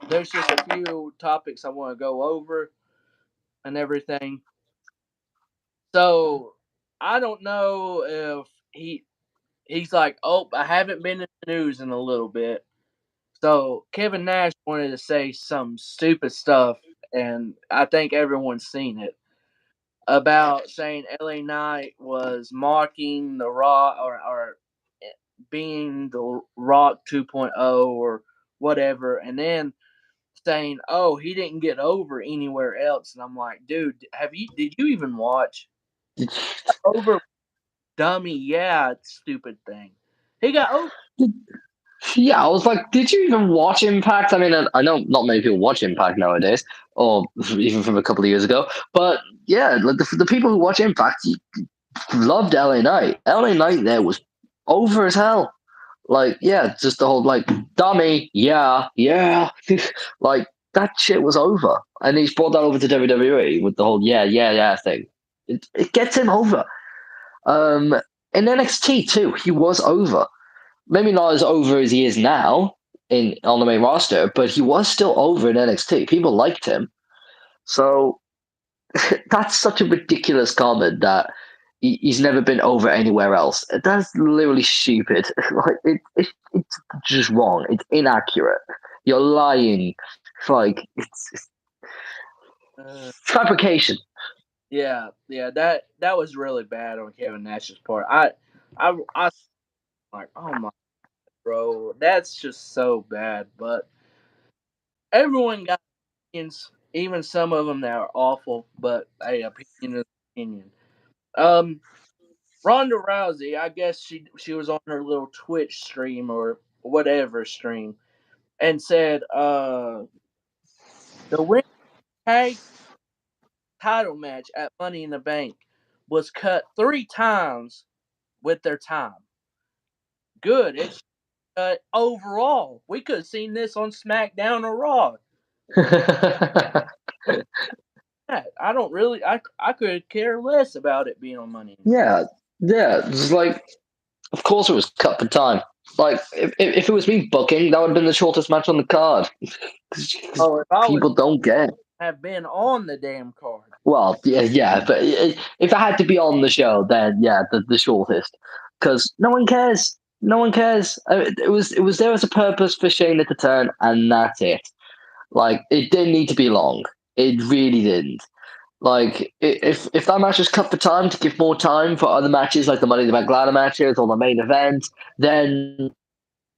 there's just a few topics I want to go over and everything. So, I don't know if he's like, "Oh, I haven't been in the news in a little bit." So Kevin Nash wanted to say some stupid stuff, and I think everyone's seen it about saying LA Knight was mocking the Rock or being the Rock 2.0 or whatever, and then saying, "Oh, he didn't get over anywhere else." And I'm like, "Dude, have you? Did you even watch over dummy? Yeah, stupid thing. He got over." Yeah, I was like, did you even watch Impact? I mean, I know not many people watch Impact nowadays, or even from a couple of years ago. But yeah, like the people who watch Impact loved LA Knight. LA Knight there was over as hell. Like, yeah, just the whole like dummy, yeah, yeah, like that shit was over, and he's brought that over to WWE with the whole yeah, yeah, yeah thing. It gets him over. Um, in NXT too, he was over. Maybe not as over as he is now in on the main roster, but he was still over in NXT. People liked him, so that's such a ridiculous comment that he's never been over anywhere else. That's literally stupid. Like it's just wrong. It's inaccurate. You're lying. Like it's uh, fabrication. Yeah, yeah, that was really bad on Kevin Nash's part. I like, oh my bro, that's just so bad. But everyone got opinions, even some of them that are awful. But hey, opinion is opinion. Um, Ronda Rousey, I guess she was on her little Twitch stream or whatever stream, and said, the women's tag title match at Money in the Bank was cut 3 times with their time. Good. overall. We could have seen this on SmackDown or Raw. I don't really. I could care less about it being on Money in the Bank. Yeah, yeah. It's like, of course, it was cut for time. Like, if it was me booking, that would have been the shortest match on the card. Because Oh, if I would people don't get. have been on the damn card. Well, yeah, yeah, but if I had to be on the show, then yeah, the shortest, because no one cares. No one cares. It was there as a purpose for Shayna to turn, and that's it. Like, it didn't need to be long. It really didn't. Like, if that match was cut for time to give more time for other matches, like the Money in the Bank ladder matches or the main event, then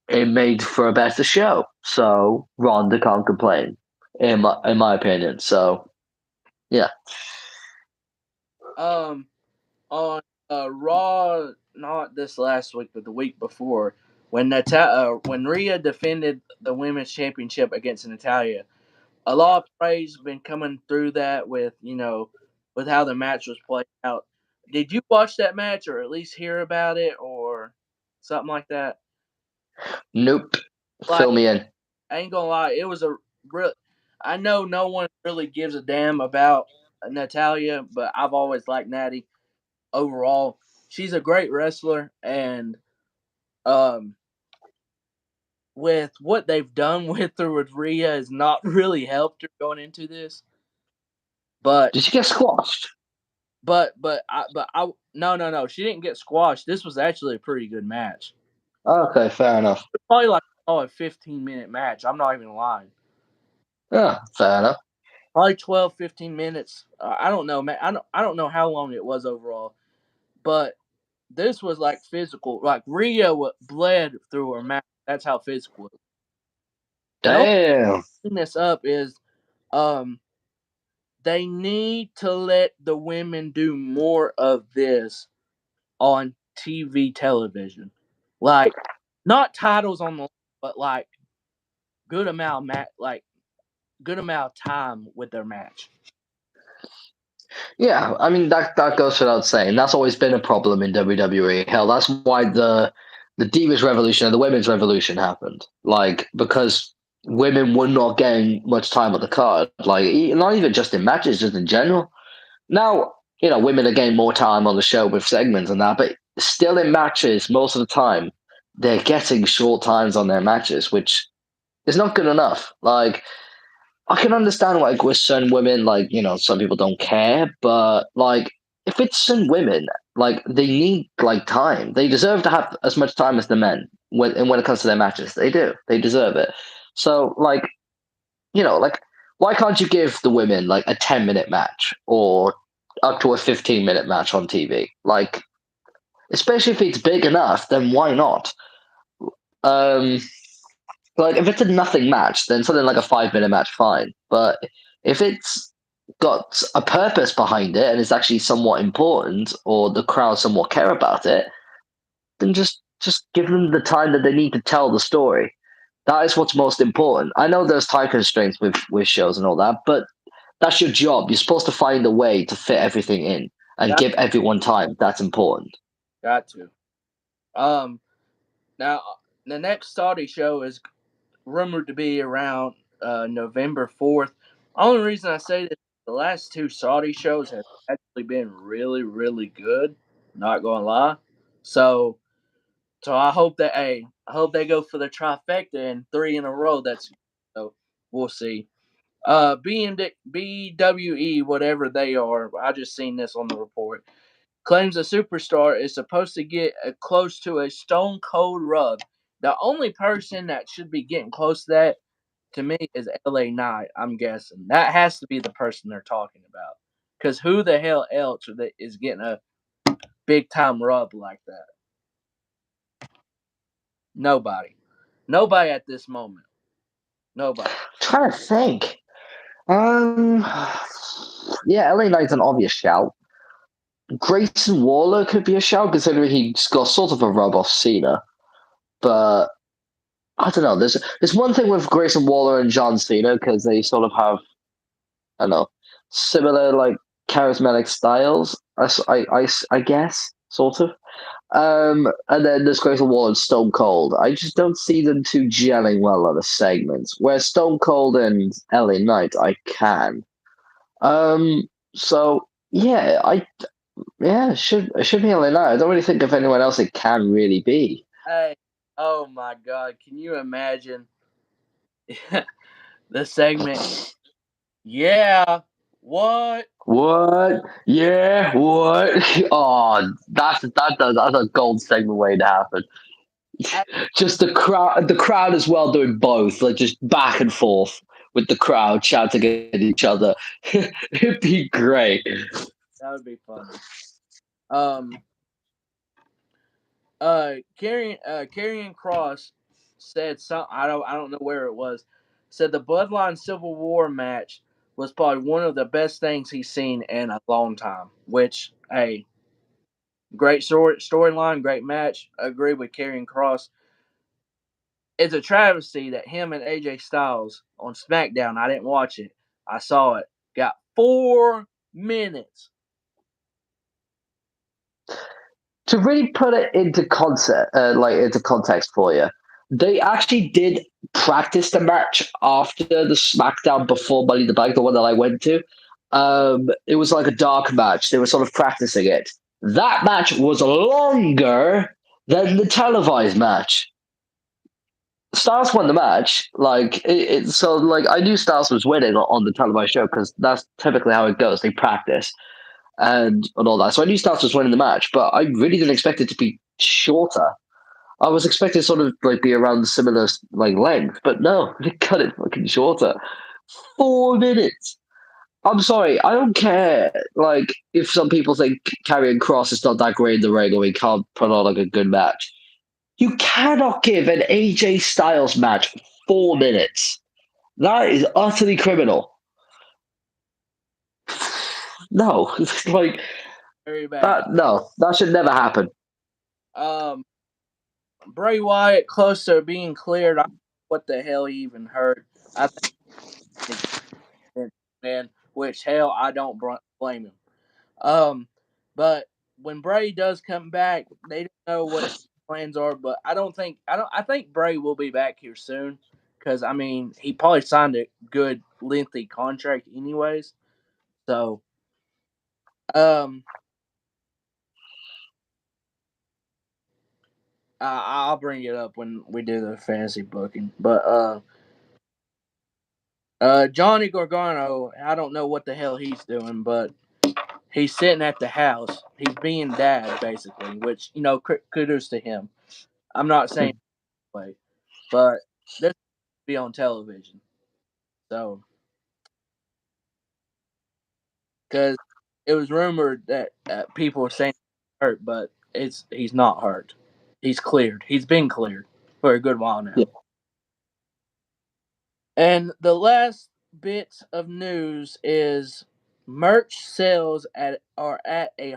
it made for a better show. So Ronda can't complain, in my opinion. So yeah. Um, on Raw, not this last week, but the week before, when Rhea defended the women's championship against Natalia, a lot of praise been coming through that with with how the match was played out. Did you watch that match or at least hear about it or something like that? Nope. Like, Fill me in. I ain't gonna lie, it was a real. I know no one really gives a damn about Natalia, but I've always liked Natty overall. She's a great wrestler, and um, with what they've done with her with Rhea has not really helped her going into this. But Did she get squashed? but I no, she didn't get squashed. This was actually a pretty good match. Okay, fair enough. Probably like a 15-minute match. I'm not even lying. Yeah, fair enough. Probably 12, 15 minutes. I don't know, man. I don't know how long it was overall, but this was like physical. Like Rhea bled through her match. That's how physical it was. And the only Damn. thing this up is um they need to let the women do more of this on television. Like not titles on the but like good amount of time with their match. Yeah, I mean that goes without saying. That's always been a problem in WWE. Hell, that's why the Divas Revolution and the Women's Revolution happened. Like, because women were not getting much time on the card. Like, not even just in matches, just in general. Now, women are getting more time on the show with segments and that, but still in matches, most of the time, they're getting short times on their matches, which is not good enough. Like, I can understand, like, with certain women, like, some people don't care, but, like, if it's some women, like, they need, like, time. They deserve to have as much time as the men when it comes to their matches. They do. They deserve it. So, like, like, why can't you give the women, like, a 10-minute match or up to a 15-minute match on TV? Like, especially if it's big enough, then why not? Um, like, if it's a nothing match, then something like a 5-minute match, fine. But if it's got a purpose behind it and it's actually somewhat important, or the crowd somewhat care about it, then just give them the time that they need to tell the story. That is what's most important. I know there's time constraints with shows and all that, but that's your job. You're supposed to find a way to fit everything in and Got, give everyone time. That's important. got to. Um, Now the next Saudi show is rumored to be around November 4th. Only reason I say that the last two Saudi shows have actually been really, really good. Not gonna lie. So so I hope they go for the trifecta and three in a row. That's so we'll see. BWE, whatever they are, I just seen this on the report. Claims a superstar is supposed to get close to a stone cold rub. The only person that should be getting close to that to me is LA Knight. I'm guessing that has to be the person they're talking about. Because who the hell else is getting a big time rub like that? Nobody. Nobody at this moment. Nobody. Trying to think. Um, yeah, LA Knight's an obvious shout. Grayson Waller could be a shout considering he's got sort of a rub off Cena, but I don't know. There's one thing with Grayson Waller and John Cena because they sort of have, I don't know, similar, like, charismatic styles. I guess, sort of. And then there's Grayson Waller and Stone Cold. I just don't see them two gelling well on a segment. Where Stone Cold and LA Knight, I can. So yeah, it should be LA Knight. I don't really think of anyone else it can really be. Hey, oh my God, can you imagine the segment? Yeah, what? What? Yeah, what? Oh, that's a gold segment waiting to happen. Hey, Just the crowd as well doing both, like just back and forth with the crowd shouting at each other. It'd be great. that would be funny. Um, Karrion Cross said something. I don't know where it was. Said the Bloodline Civil War match was probably one of the best things he's seen in a long time. Which, hey, great storyline, great match. I agree with Karrion Cross. It's a travesty that him and AJ Styles on SmackDown. I didn't watch it. I saw it. Got 4 minutes. To really put it into concept, into context for you, they actually did practice the match after the SmackDown before Money in the Bank, the one that I went to. It was like a dark match. They were sort of practicing it. That match was longer than the televised match. Styles won the match. So like I knew Styles was winning on the televised show because that's typically how it goes. They practice and all that. So I knew Styles was winning the match, but I really didn't expect it to be shorter. I was expecting sort of like be around similar like length, but no, they cut it fucking shorter. 4 minutes. I'm sorry, I don't care. Like if some people think Karrion Cross is not that great in the ring or he can't put on like a good match, you cannot give an AJ Styles match 4 minutes. That is utterly criminal. No, like Very bad. that. No, that should never happen. Um, Bray Wyatt close to being cleared. I don't know what the hell he even heard. I think it's man, which hell I don't blame him. Um, but when Bray does come back, they don't know what his plans are. But I think Bray will be back here soon because I mean he probably signed a good lengthy contract anyways. So um, I'll bring it up when we do the fantasy booking. But Johnny Gargano, I don't know what the hell he's doing, but he's sitting at the house. He's being dad, basically, which, kudos to him. I'm not saying play, but this will be on television. So, because it was rumored that people were saying he's hurt, but he's not hurt. He's cleared. He's been cleared for a good while Yeah. now. And the last bit of news is merch sales are at a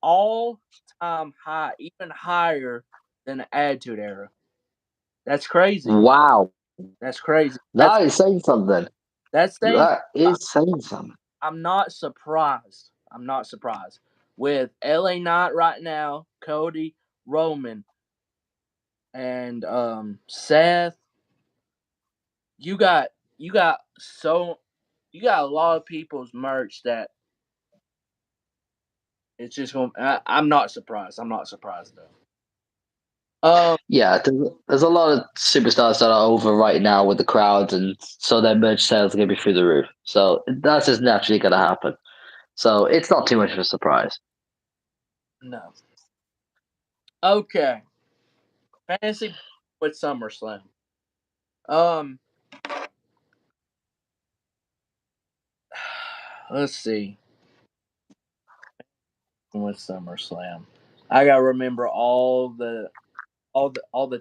all time high, even higher than the Attitude Era. That's crazy. Wow. That's crazy. That is saying something. That's saying That is saying something. I'm not surprised. I'm not surprised with LA Knight right now, Cody, Roman, and Seth. You got you got so you got a lot of people's merch that it's just going. I'm not surprised. I'm not surprised though. Yeah, there's a lot of superstars that are over right now with the crowds, and so their merch sales are going to be through the roof. So that's just naturally going to happen. So it's not too much of a surprise. No. Okay. Fantasy with SummerSlam. Um. Let's see. With SummerSlam, I gotta remember all the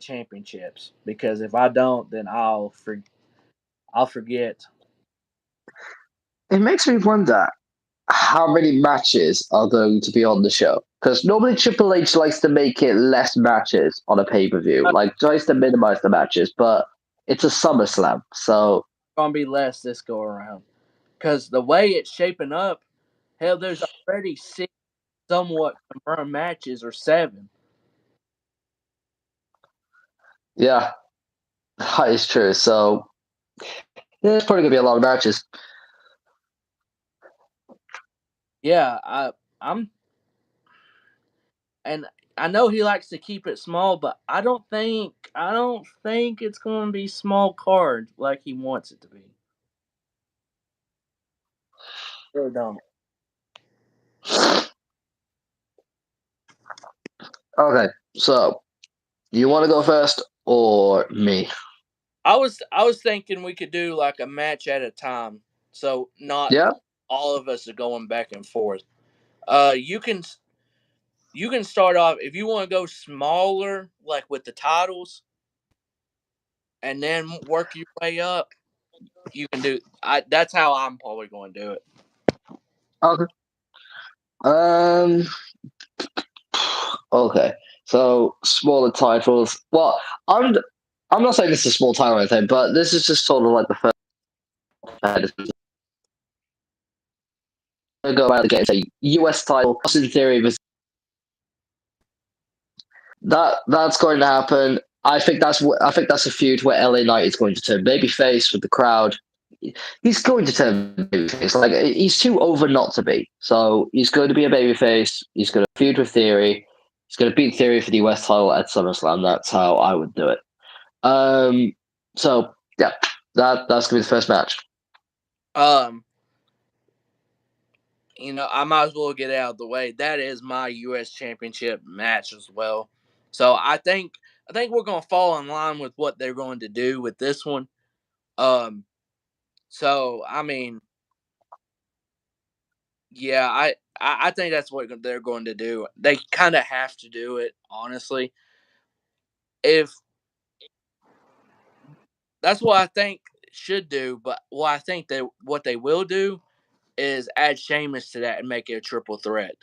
championships because if I don't, then I'll forget. It makes me wonder how many matches are going to be on the show. Because normally Triple H likes to make it less matches on a pay per view, like tries to minimize the matches, but it's a SummerSlam, so Gonna be less this go around because the way it's shaping up, hell, there's already six. somewhat confirmed matches are 7. Yeah, that is true. So yeah, it's probably gonna be a lot of matches. Yeah, I'm and I know he likes to keep it small, but I don't think it's going to be small card like he wants it to be. Really don't. Okay, so you want to go first or me? I was thinking we could do like a match at a time, so not Yeah. all of us are going back and forth. You can start off if you want to go smaller, like with the titles, and then work your way up. You can do. That's how I'm probably going to do it. Okay. Um. Okay. So smaller titles. Well, I'm I'm not saying this is a small title or anything, but this is just sort of like the first. Go around the game. Say U.S. title. In theory, that's going to happen. I think that's a feud where LA Knight is going to turn babyface with the crowd. He's going to turn babyface. Like he's too over not to be. So he's going to be a babyface. He's going to feud with Theory. He's going to beat Theory for the US title at SummerSlam. That's how I would do it. Um. So yeah, that's gonna be the first match. Um, I might as well get it out of the way. That is my U.S. Championship match as well. So I think we're going to fall in line with what they're going to do with this one. Um, so I mean, yeah, I think that's what they're going to do. They kind of have to do it, honestly. If that's what I think should do, but what they will do is add Sheamus to that and make it a triple threat.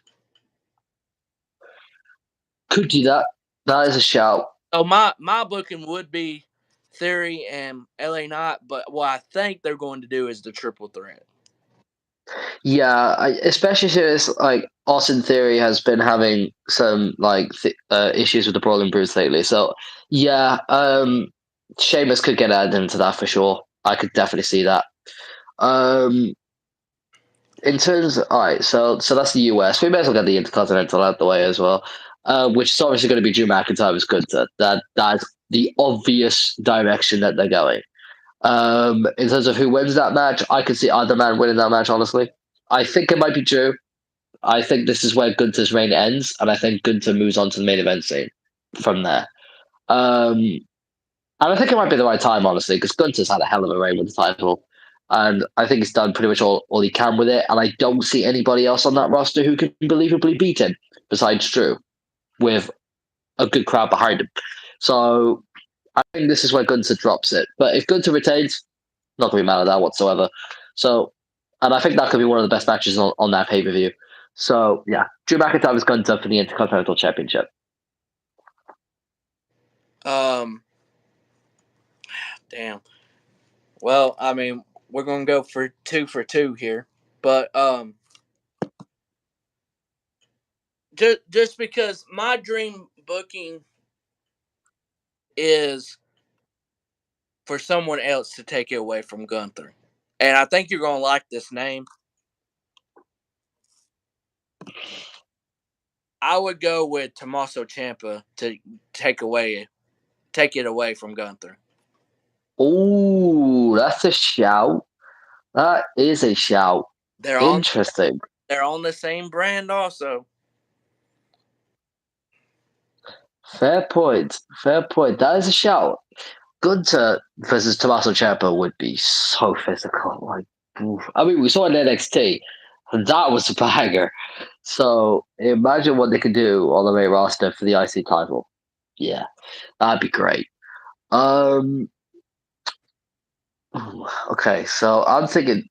Could do that. That is a shout. So my booking would be Theory and LA Knight, but what I think they're going to do is the triple threat. Yeah, especially since like Austin Theory has been having some issues with the Brawling Brutes lately. So yeah, Sheamus could get added into that for sure. I could definitely see that. Um, in terms of, all right, so that's the US. We may as well get the Intercontinental out the way as well. Which is obviously going to be Drew McIntyre's good. That's the obvious direction that they're going. In terms of who wins that match, I could see either man winning that match. Honestly, I think it might be Drew. I think this is where Gunther's reign ends, and I think Gunther moves on to the main event scene from there. And I think it might be the right time, honestly, because Gunther's had a hell of a reign with the title, and I think he's done pretty much all he can with it. And I don't see anybody else on that roster who can believably beat him besides Drew, with a good crowd behind him. So I think this is where Gunther drops it. But if Gunther retains, not going to be mad at that whatsoever. So, and I think that could be one of the best matches on that pay per view. So, yeah, Drew McIntyre was Gunther for the Intercontinental Championship. Um, damn. Well, I mean, we're gonna go for two here, but just because my dream booking is for someone else to take it away from Gunther, and I think you're gonna like this name. I would go with Tommaso Ciampa to take take it away from Gunther. Oh, that's a shout. That is a shout. They're on Interesting. they're on the same brand also. Fair point. Fair point. That is a shout. Gunther versus Tommaso Ciampa would be so physical. Like, oof. I mean, we saw it in NXT. That was a banger. So imagine what they could do on the main roster for the IC title. Yeah, that'd be great. Um, okay, so I'm thinking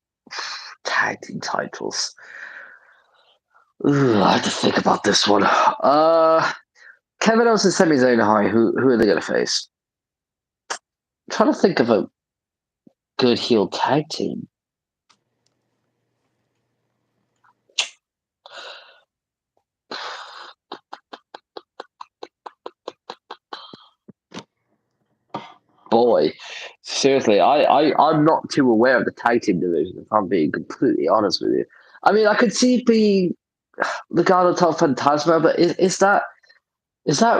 tag team titles. I have to think about this one. Kevin Owens and Sami Zayn high. Who are they going to face? I'm trying to think of a good heel tag team. boy. Seriously, I'm not too aware of the tag team division, if I'm being completely honest with you. I mean, I could see it being Legado del Fantasma, but is that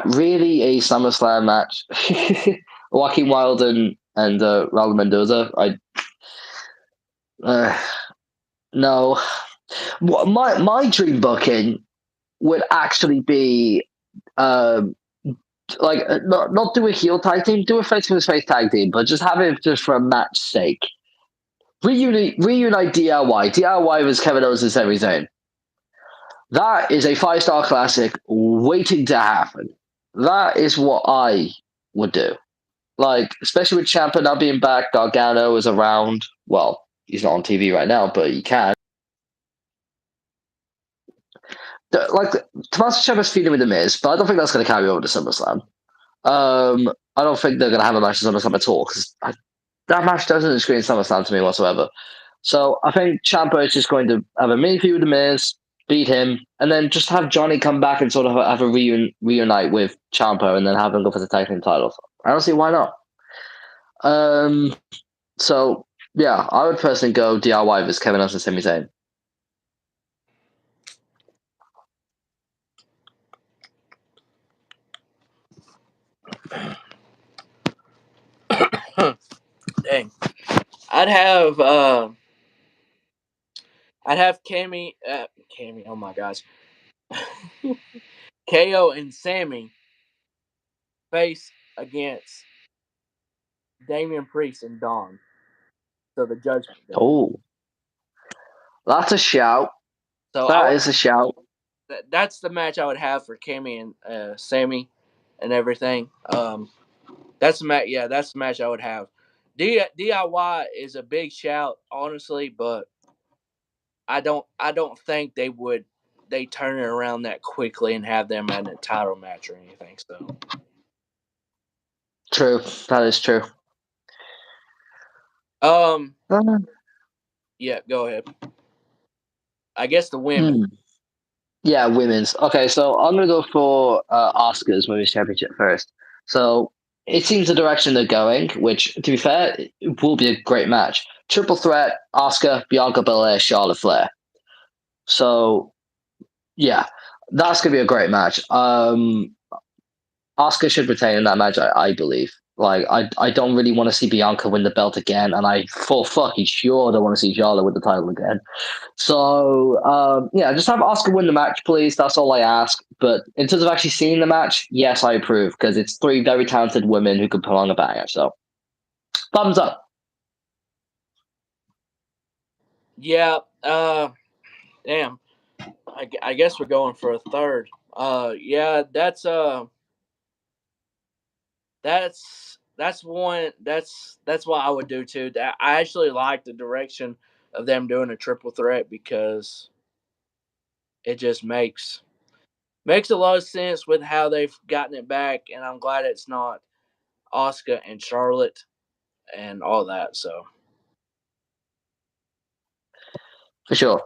really a SummerSlam match? Joaquin Wilde and Raul Mendoza? Uh, no. My dream booking would actually be um, not do a heel tag team, do a face versus face tag team, but just have it just for a match sake. Reunite DIY. DIY was Kevin Owens and Sami Zayn. That is a 5-star classic waiting to happen. That is what I would do. Like, especially with Ciampa not being back, Gargano is around. Well, he's not on TV right now, but he can. Like, Tommaso Ciampa's feuding with The Miz, but I don't think that's going to carry over to SummerSlam. I don't think they're going to have a match at SummerSlam at all, because that match doesn't scream SummerSlam to me whatsoever. So I think Ciampa is just going to have a mini feud with The Miz, beat him, and then just have Johnny come back and sort of have a reunite with Ciampa, and then have him go for the tag team titles. I don't see why not. So yeah, I would personally go DIY versus Kevin Owens and Sami Zayn. Dang. I'd have Cammy, oh my gosh, KO and Sammy face against Damian Priest and Dawn. So the Judgment Day. Oh, that's a shout. So that is a shout. That's the match I would have for Cammy and Sammy and everything. That's the match. Yeah, that's the match I would have. DIY is a big shout, honestly, but I don't think they turn it around that quickly and have them in a title match or anything. So True, that is true. Yeah, go ahead. I guess the women. Yeah, women's. Okay, so I'm gonna go for Oscars Women's Championship first. So it seems the direction they're going, which, to be fair, it will be a great match. Triple threat: Oscar, Bianca Belair, Charlotte Flair. So yeah, that's gonna be a great match. Oscar should retain in that match, I believe. Like, I don't really want to see Bianca win the belt again, and I for fucking sure don't want to see Charlotte win the title again. So, yeah, just have Oscar win the match, please. That's all I ask. But in terms of actually seeing the match, yes, I approve, because it's 3 very talented women who can put on a banger. So, thumbs up. Yeah. Damn. I guess we're going for a third. Yeah, that's one that's what I would do too. I actually like the direction of them doing a triple threat because it just makes a lot of sense with how they've gotten it back, and I'm glad it's not Asuka and Charlotte and all that. So For sure.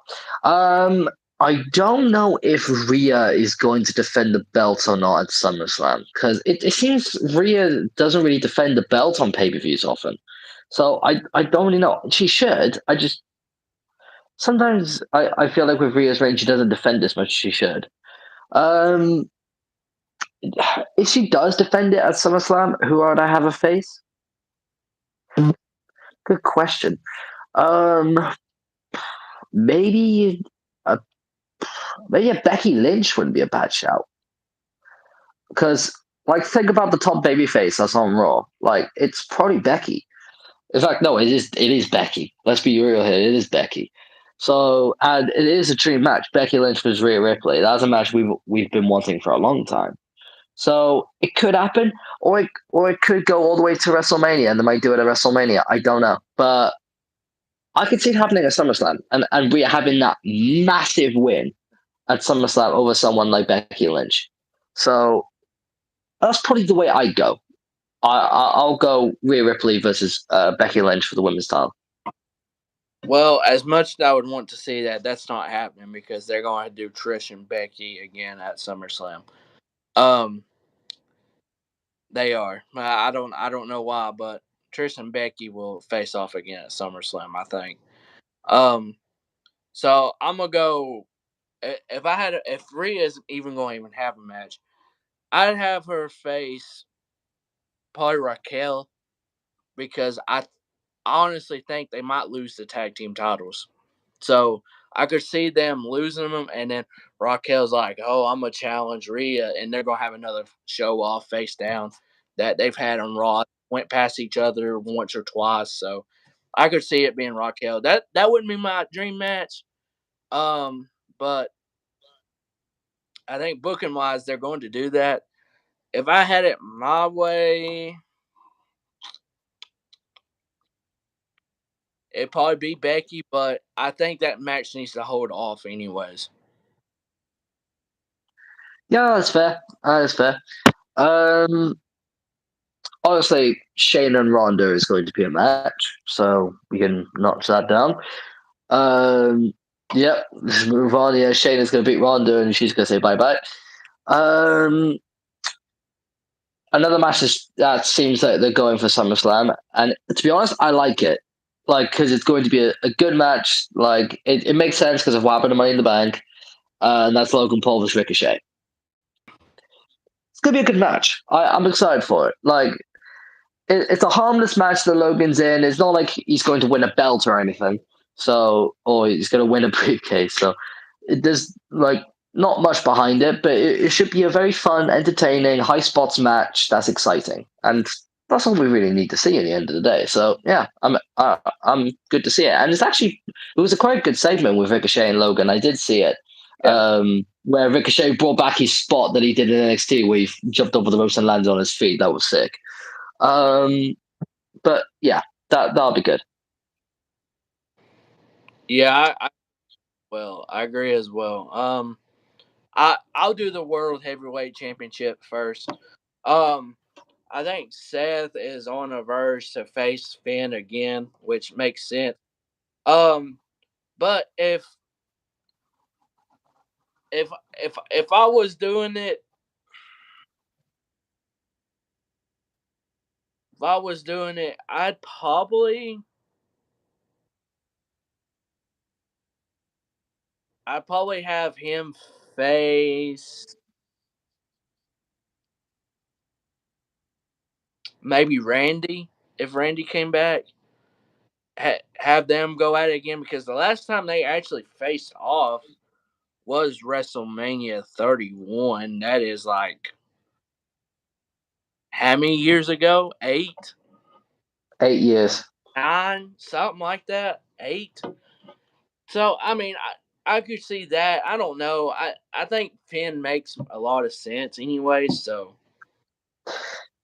I don't know if Rhea is going to defend the belt or not at SummerSlam, because it seems Rhea doesn't really defend the belt on pay-per-views often. So I don't really know. She should. Sometimes I feel like with Rhea's reign, she doesn't defend as much as she should. Um, if she does defend it at SummerSlam, who would I have a face? Good question. Um, maybe a maybe a Becky Lynch wouldn't be a bad shout, because like, think about the top babyface that's on Raw. Like, it's probably Becky. In fact, no, it is Becky. Let's be real here. It is Becky. So, and it is a dream match. Becky Lynch versus Rhea Ripley. That's a match we've been wanting for a long time. So it could happen, or it could go all the way to WrestleMania, and they might do it at WrestleMania. I don't know, but I could see it happening at SummerSlam, and we having that massive win at SummerSlam over someone like Becky Lynch. So that's probably the way I'd go. I'll go Rhea Ripley versus Becky Lynch for the women's title. well, as much as I would want to see that, that's not happening because they're going to do Trish and Becky again at SummerSlam. Um, They are. I don't know why, but Trish and Becky will face off again at SummerSlam, I think. Um, so I'm gonna go. If I had, if Rhea isn't even going to even have a match, I'd have her face probably Raquel because I honestly think they might lose the tag team titles. So I could see them losing them, and then Raquel's like, "Oh, I'm gonna challenge Rhea," and they're gonna have another show off face down that they've had on Raw. Went past each other once or twice, so I could see it being Raquel. That wouldn't be my dream match, but I think booking wise, they're going to do that. If I had it my way, it'd probably be Becky, but I think that match needs to hold off anyways. Yeah, that's fair. That's fair. Um, Honestly, Shane and Ronda is going to be a match, so we can notch that down. Um, yep, let's move on. Yeah, Shane is going to beat Ronda, and she's going to say bye bye. Um, Another match that seems like they're going for SummerSlam, and to be honest, I like it. Like, because it's going to be a good match. Like, it makes sense because of what happened to Money in the Bank, and that's Logan Paul vs Ricochet. It's gonna be a good match. I'm excited for it. Like, it's a harmless match that Logan's in. It's not like he's going to win a belt or anything. So, or he's going to win a briefcase. So, there's like not much behind it, but it should be a very fun, entertaining, high spots match that's exciting, and that's all we really need to see at the end of the day. So, yeah, I'm good to see it, and it was a quite good segment with Ricochet and Logan. I did see it. Yeah. Where Ricochet brought back his spot that he did in NXT, where he jumped over the ropes and landed on his feet. That was sick. Um, but yeah, that'll be good. Yeah, I agree as well. I'll do the World Heavyweight Championship first. Um, I think Seth is on a verge to face Finn again, which makes sense. Um, but if I was doing it, if I was doing it, I'd probably have him face maybe Randy if Randy came back. Have them go at it again because the last time they actually faced off was WrestleMania 31. That is like how many years ago? 8, 8 years. 9, something like that. 8. So I mean, I could see that. I don't know. I think Finn makes a lot of sense anyway. So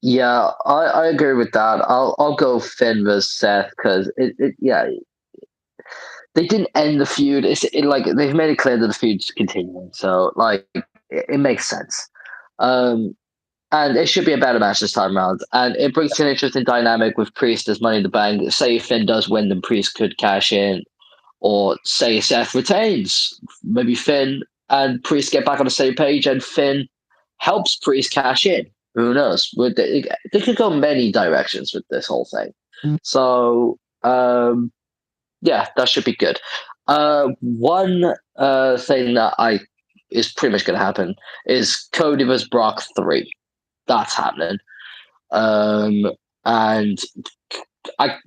Yeah, I agree with that. I'll go Finn versus Seth because yeah, they didn't end the feud. Like they've made it clear that the feud's continuing, so like it makes sense. Um, and it should be a better match this time around. And it brings an interesting dynamic with Priest as Money in the Bank. Say if Finn does win, then Priest could cash in, or say Seth retains, maybe Finn and Priest get back on the same page, and Finn helps Priest cash in. Who knows? They could go many directions with this whole thing. So yeah, that should be good. One thing that I is pretty much going to happen is Cody vs Brock 3. That's happening. And I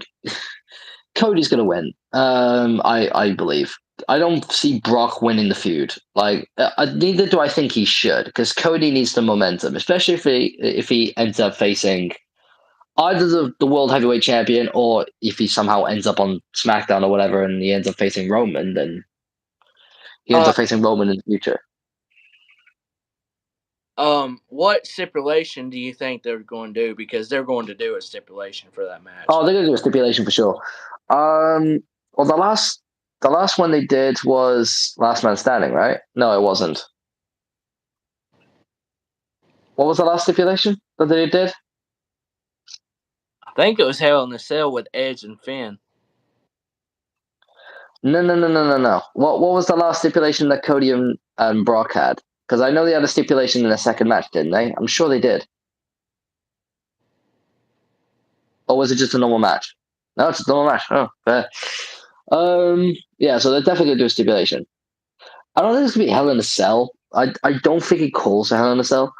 Cody's going to win. I believe. I don't see Brock winning the feud. Like, neither do I think he should, because Cody needs the momentum, especially if he ends up facing either the world heavyweight champion, or if he somehow ends up on SmackDown or whatever, and he ends up facing Roman, then he ends uh up facing Roman in the future. what stipulation do you think they're going to do? Because they're going to do a stipulation for that match. Oh, they're gonna do a stipulation for sure. Well, the last one they did was Last Man Standing, right? No, it wasn't. What was the last stipulation that they did? I think it was Hell in a Cell with Edge and Finn. No, no, no, no, no, no. What was the last stipulation that Cody and Brock had? Because I know they had a stipulation in the second match, didn't they? I'm sure they did. Or was it just a normal match? No, it's a normal match. Oh, fair. Yeah, so they're definitely gonna do a stipulation. I don't think it's gonna be Hell in a Cell. I don't think it calls for Hell in a Cell.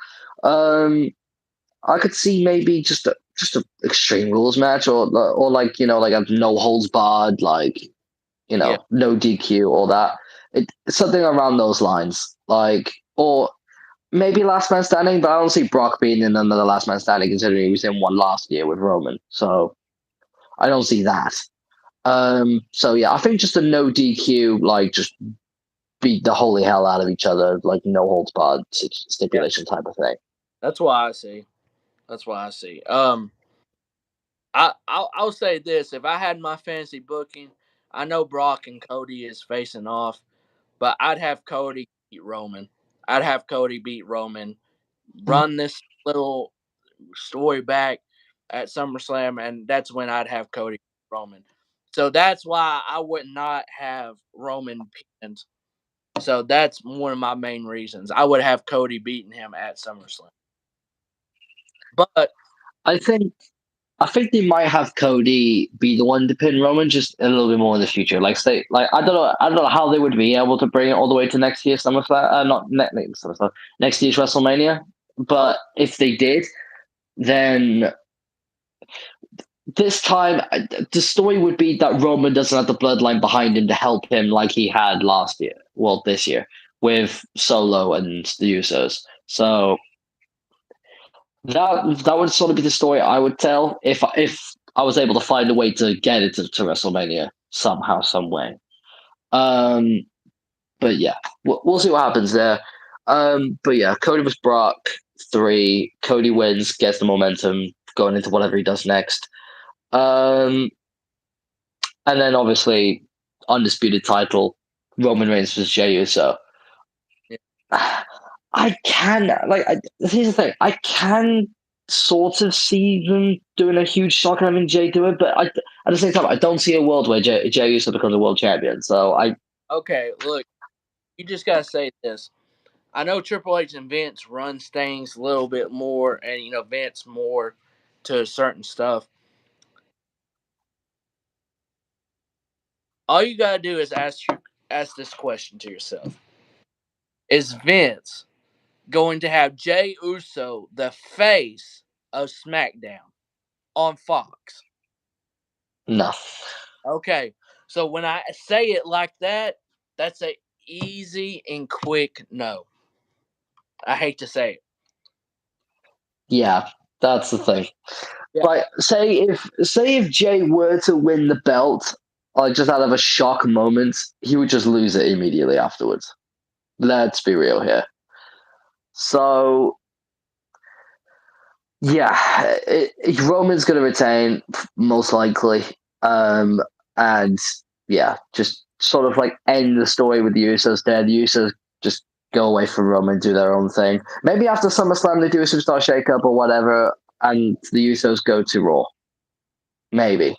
Um, I could see maybe just a Extreme Rules match, or like like a no holds barred, like Yeah, no DQ, all that. Something around those lines, like or maybe Last Man Standing. But I don't see Brock being in another Last Man Standing, considering he was in one last year with Roman. So I don't see that. So yeah, I think just a no DQ, like just beat the holy hell out of each other, like no holds barred yeah. stipulation type of thing. That's why I see. That's why I see. I'll say this: if I had my fantasy booking, I know Brock and Cody is facing off, but I'd have Cody beat Roman. I'd have Cody beat Roman. Run this little story back at SummerSlam, and that's when I'd have Cody beat Roman. So that's why I would not have Roman pinned. So that's one of my main reasons. I would have Cody beating him at SummerSlam. But I think I think they might have Cody be the one to pin Roman just a little bit more in the future. Like say, like I don't know how they would be able to bring it all the way to next year's SummerSlam, not next SummerSlam, next year's WrestleMania. oh, But if they did, then this time the story would be that Roman doesn't have the bloodline behind him to help him like he had last year. Well, this year with Solo and the Usos. So that would sort of be the story I would tell if I was able to find a way to get it to WrestleMania somehow, some way. Um, but yeah, we'll see what happens there. But yeah, Cody vs Brock 3. Cody wins, gets the momentum going into whatever he does next. Um, and then obviously undisputed title Roman Reigns versus Jey Uso. yeah. I can here's the thing. I can sort of see them doing a huge shock and having Jay do it, but at the same time, I don't see a world where Jay Uso becomes a world champion. So Okay, look, you just gotta say this. I know Triple H and Vince runs things a little bit more, and Vince more to certain stuff. All you gotta do is ask this question to yourself: is Vince going to have Jey Uso the face of SmackDown on Fox? no. Okay, so when I say it like that, that's a easy and quick no. I hate to say it. Yeah, that's the thing. Yeah. Like, say if Jay were to win the belt, like just out of a shock moment, he would just lose it immediately afterwards. Let's be real here. So yeah, Roman's going to retain most likely, and yeah, just sort of like end the story with the Usos there. The Usos just go away from Roman, do their own thing. Maybe after SummerSlam they do a superstar shakeup or whatever, and the Usos go to Raw. Maybe.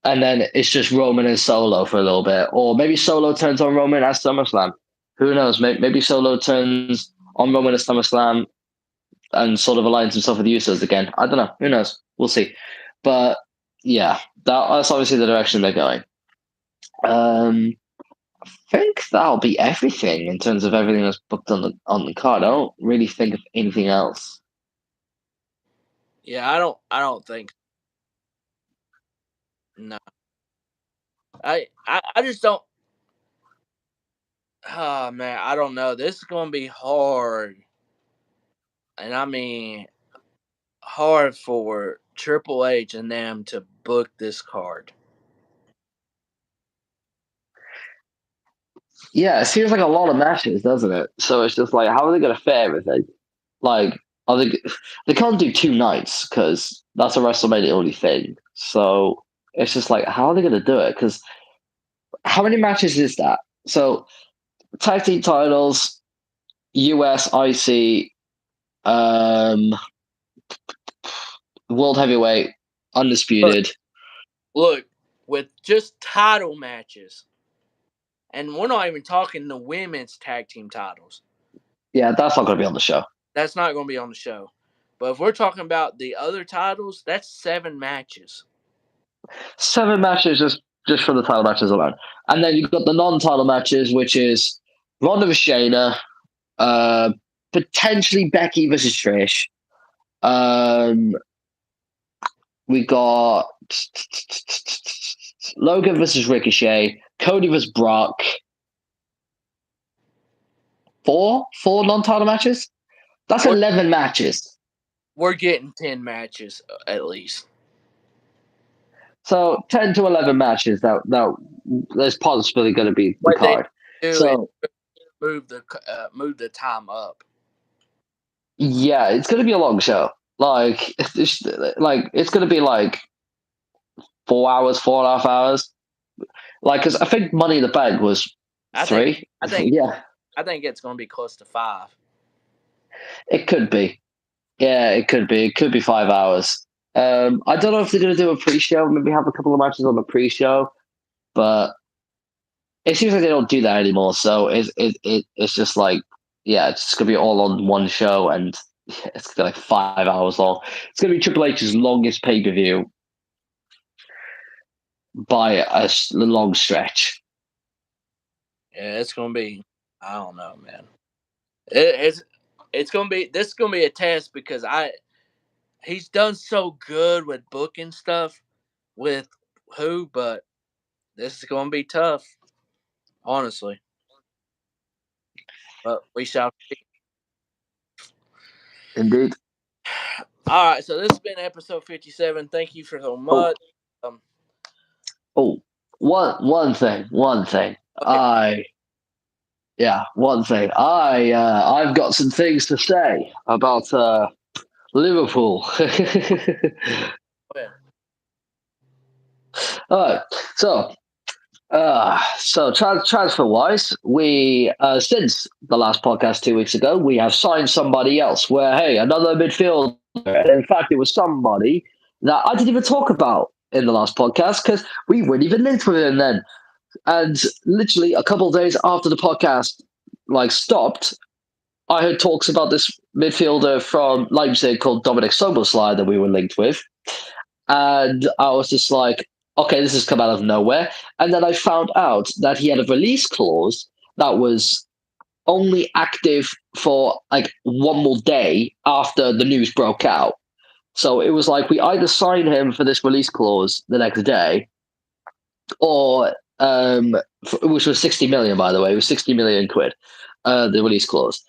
And then it's just Roman and Solo for a little bit, or maybe Solo turns on Roman at SummerSlam. Who knows? Maybe Solo turns on Roman at SummerSlam and sort of aligns himself with the Usos again. I don't know. Who knows? We'll see. But yeah, that's obviously the direction they're going. I think that'll be everything in terms of everything that's booked on the card. I don't really think of anything else. Yeah, I don't think no. I just don't. Oh man, I don't know. This is gonna be hard, and I mean hard for Triple H and them to book this card. Yeah, it seems like a lot of matches, doesn't it? So it's just like, how are they going to fit everything? Like, are they can't do 2 nights because that's a WrestleMania only thing. So it's just like, how are they going to do it? Because how many matches is that? So tag team titles, US IC, um, World Heavyweight, Look, Undisputed. look, with just title matches, and we're not even talking the women's tag team titles. Yeah, that's not going to be on the show. That's not going to be on the show. But if we're talking about the other titles, that's 7 matches. 7 matches just for the title matches alone, and then you've got the non-title matches, which is Ronda vs Shayna, uh, potentially Becky versus Trish. We got Logan versus Ricochet, Cody versus Brock. Four non-title matches. That's We're, 11 matches. we're getting 10 matches at least. So 10 to 11 matches. That there's possibly going to be the What they card. do So is move the time up. yeah, it's going to be a long show. Like it's going to be like 4 hours, 4.5 hours. Like, because I think Money in the Bank was I think three. I think Yeah, I think it's going to be close to 5. it could be. Yeah, it could be. It could be 5 hours. I don't know if they're going to do a pre-show. Maybe have a couple of matches on the pre-show, but it seems like they don't do that anymore. So it's just like, yeah, it's just gonna be all on one show, and it's gonna be like 5 hours long. It's gonna be Triple H's longest pay per view by a long stretch. Yeah, it's going to be. I don't know, man. It's going to be. This is going to be a test because he's done so good with booking stuff with who, but this is going to be tough, honestly. But we shall see. Indeed. All right, so this has been episode 57. Thank you for so Oh, much. Um, oh, one thing. okay, One thing. I've got some things to say about Liverpool. go ahead. All right, so transfer wise, we since the last podcast 2 weeks ago, we have signed somebody else. Where hey, another midfielder, and in fact, it was somebody that I didn't even talk about in the last podcast because we weren't even linked with him then. And literally a couple of days after the podcast stopped, I heard talks about this midfielder from Leipzig called Dominic Soboslai that we were linked with. And I was just like, okay, this has come out of nowhere. And then I found out that he had a release clause that was only active for like one more day after the news broke out. So it was like we either sign him for this release clause the next day, or which was 60 million, by the way, it was 60 million quid, the release clause.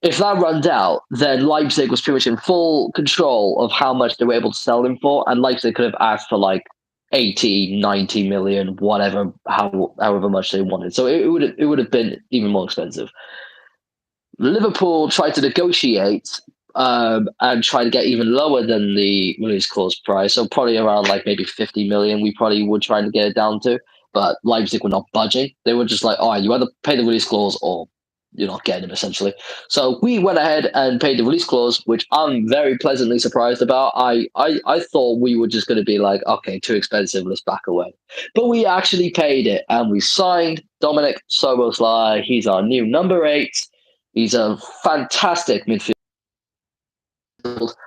If that runs out, then Leipzig was pretty much in full control of how much they were able to sell him for, and Leipzig could have asked for like 80, 90 million, whatever, however much they wanted. So it would have been even more expensive. Liverpool tried to negotiate and try to get even lower than the release clause price, so probably around like maybe 50 million. We probably would try to get it down to, but Leipzig were not budging. They were just like, all right, you either pay the release clause or you're not getting him, essentially. So we went ahead and paid the release clause, which I'm very pleasantly surprised about. I thought we were just going to be like, okay, too expensive, let's back away. But we actually paid it, and we signed Dominic Soboslai. He's our new number 8. He's a fantastic midfield,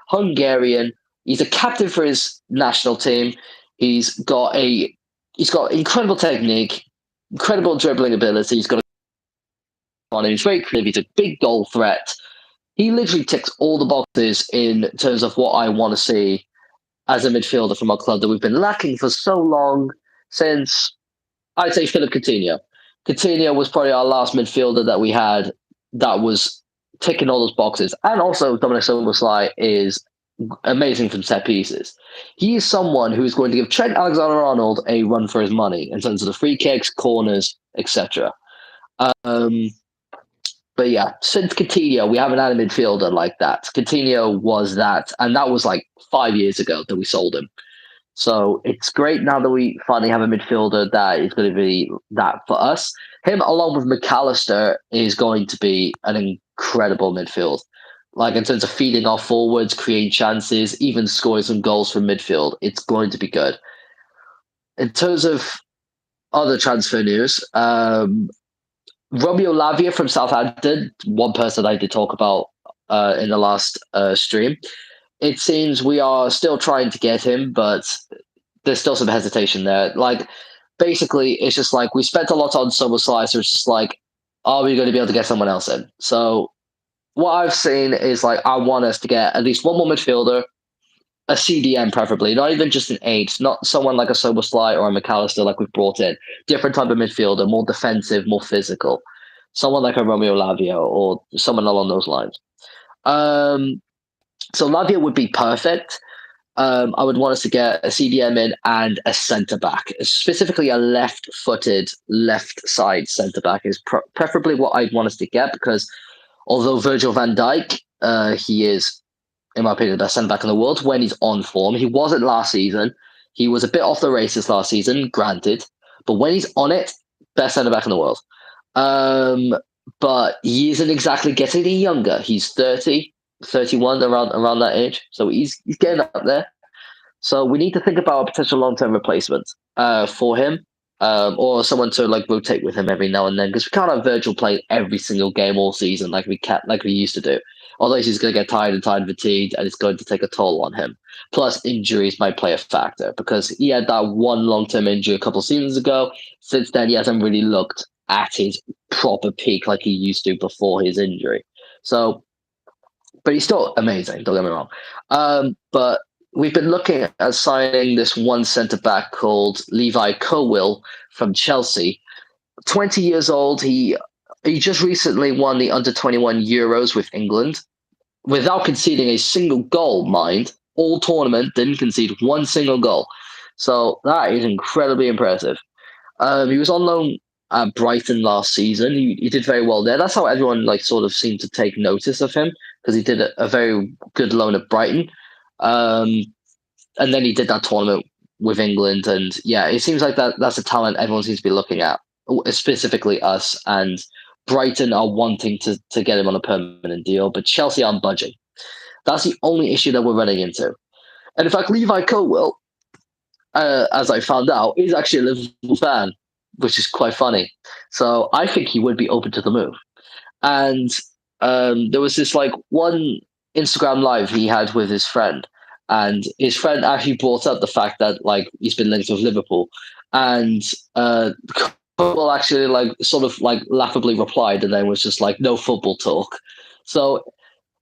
Hungarian. He's a captain for his national team. He's got incredible technique, incredible dribbling ability. He's got on him. He's very creative. He's a big goal threat. He literally ticks all the boxes in terms of what I want to see as a midfielder from our club that we've been lacking for so long since, I'd say, Philip Coutinho. Coutinho was probably our last midfielder that we had that was ticking all those boxes. And also, Dominic Soboslai is amazing from set pieces. He is someone who is going to give Trent Alexander-Arnold a run for his money in terms of the free kicks, corners, etc. But yeah, since Coutinho, we haven't had a midfielder like that. Coutinho was that, and that was like 5 years ago that we sold him. So it's great now that we finally have a midfielder that is going to be that for us. Him, along with McAllister, is going to be an incredible midfield. Like in terms of feeding off forwards, creating chances, even scoring some goals from midfield, it's going to be good. In terms of other transfer news, Romeo Lavia from Southampton, one person I did talk about in the last stream. It seems we are still trying to get him, but there's still some hesitation there. Like, basically, it's just like we spent a lot on Summerslam, so it's just like, are we going to be able to get someone else in? So what I've seen is like I want us to get at least one more midfielder, a CDM preferably, not even just an eight, not someone like a Soberslide or a McAllister like we've brought in. Different type of midfielder, more defensive, more physical. Someone like a Romeo Lavia or someone along those lines. So Lavia would be perfect. I would want us to get a CDM in and a centre back, specifically a left-footed, left-side centre back is preferably what I'd want us to get because although Virgil van Dijk, he is, in my opinion, the best centre back in the world when he's on form. He wasn't last season. He was a bit off the races last season, granted, but when he's on it, best centre back in the world. But he isn't exactly getting any younger. He's 30, 31, around that age. So he's getting up there. So we need to think about a potential long-term replacement for him, or someone to like rotate with him every now and then, because we can't have Virgil playing every single game all season like we used to do. Otherwise, he's going to get tired and fatigued, and it's going to take a toll on him. Plus, injuries might play a factor because he had that one long-term injury a couple of seasons ago. Since then, he hasn't really looked at his proper peak like he used to before his injury. So, but he's still amazing. Don't get me wrong. But we've been looking at signing this one centre back called Levi Colwill from Chelsea. 20 years old. He just recently won the under-21 Euros with England without conceding a single goal, mind. All tournament, didn't concede one single goal. So that is incredibly impressive. He was on loan at Brighton last season. He did very well there. That's how everyone like sort of seemed to take notice of him because he did a very good loan at Brighton. And then he did that tournament with England. And yeah, it seems like that's a talent everyone seems to be looking at, specifically us. And Brighton are wanting to get him on a permanent deal, but Chelsea aren't budging. That's the only issue that we're running into. And in fact, Levi Colwill, as I found out, is actually a Liverpool fan, which is quite funny. So I think he would be open to the move. And there was this like one Instagram live he had with his friend, and his friend actually brought up the fact that like he's been linked with Liverpool, and Colwill actually like sort of like laughably replied, and then was just like no football talk. So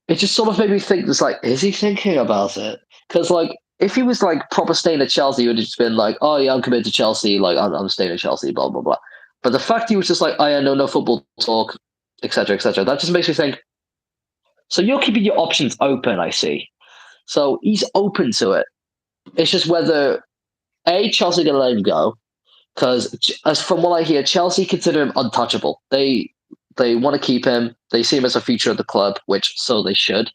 it just sort of made me think, it's like, is he thinking about it? Because like, if he was like proper staying at Chelsea, he would have just been like, oh yeah, I'm committed to Chelsea, like I'm staying at Chelsea, blah blah blah. But the fact he was just like, oh yeah, no football talk, etc. etc. That just makes me think. So you're keeping your options open, I see. So he's open to it. It's just whether Chelsea gonna let him go, because as from what I hear, Chelsea consider him untouchable. They want to keep him. They see him as a future of the club, which so they should.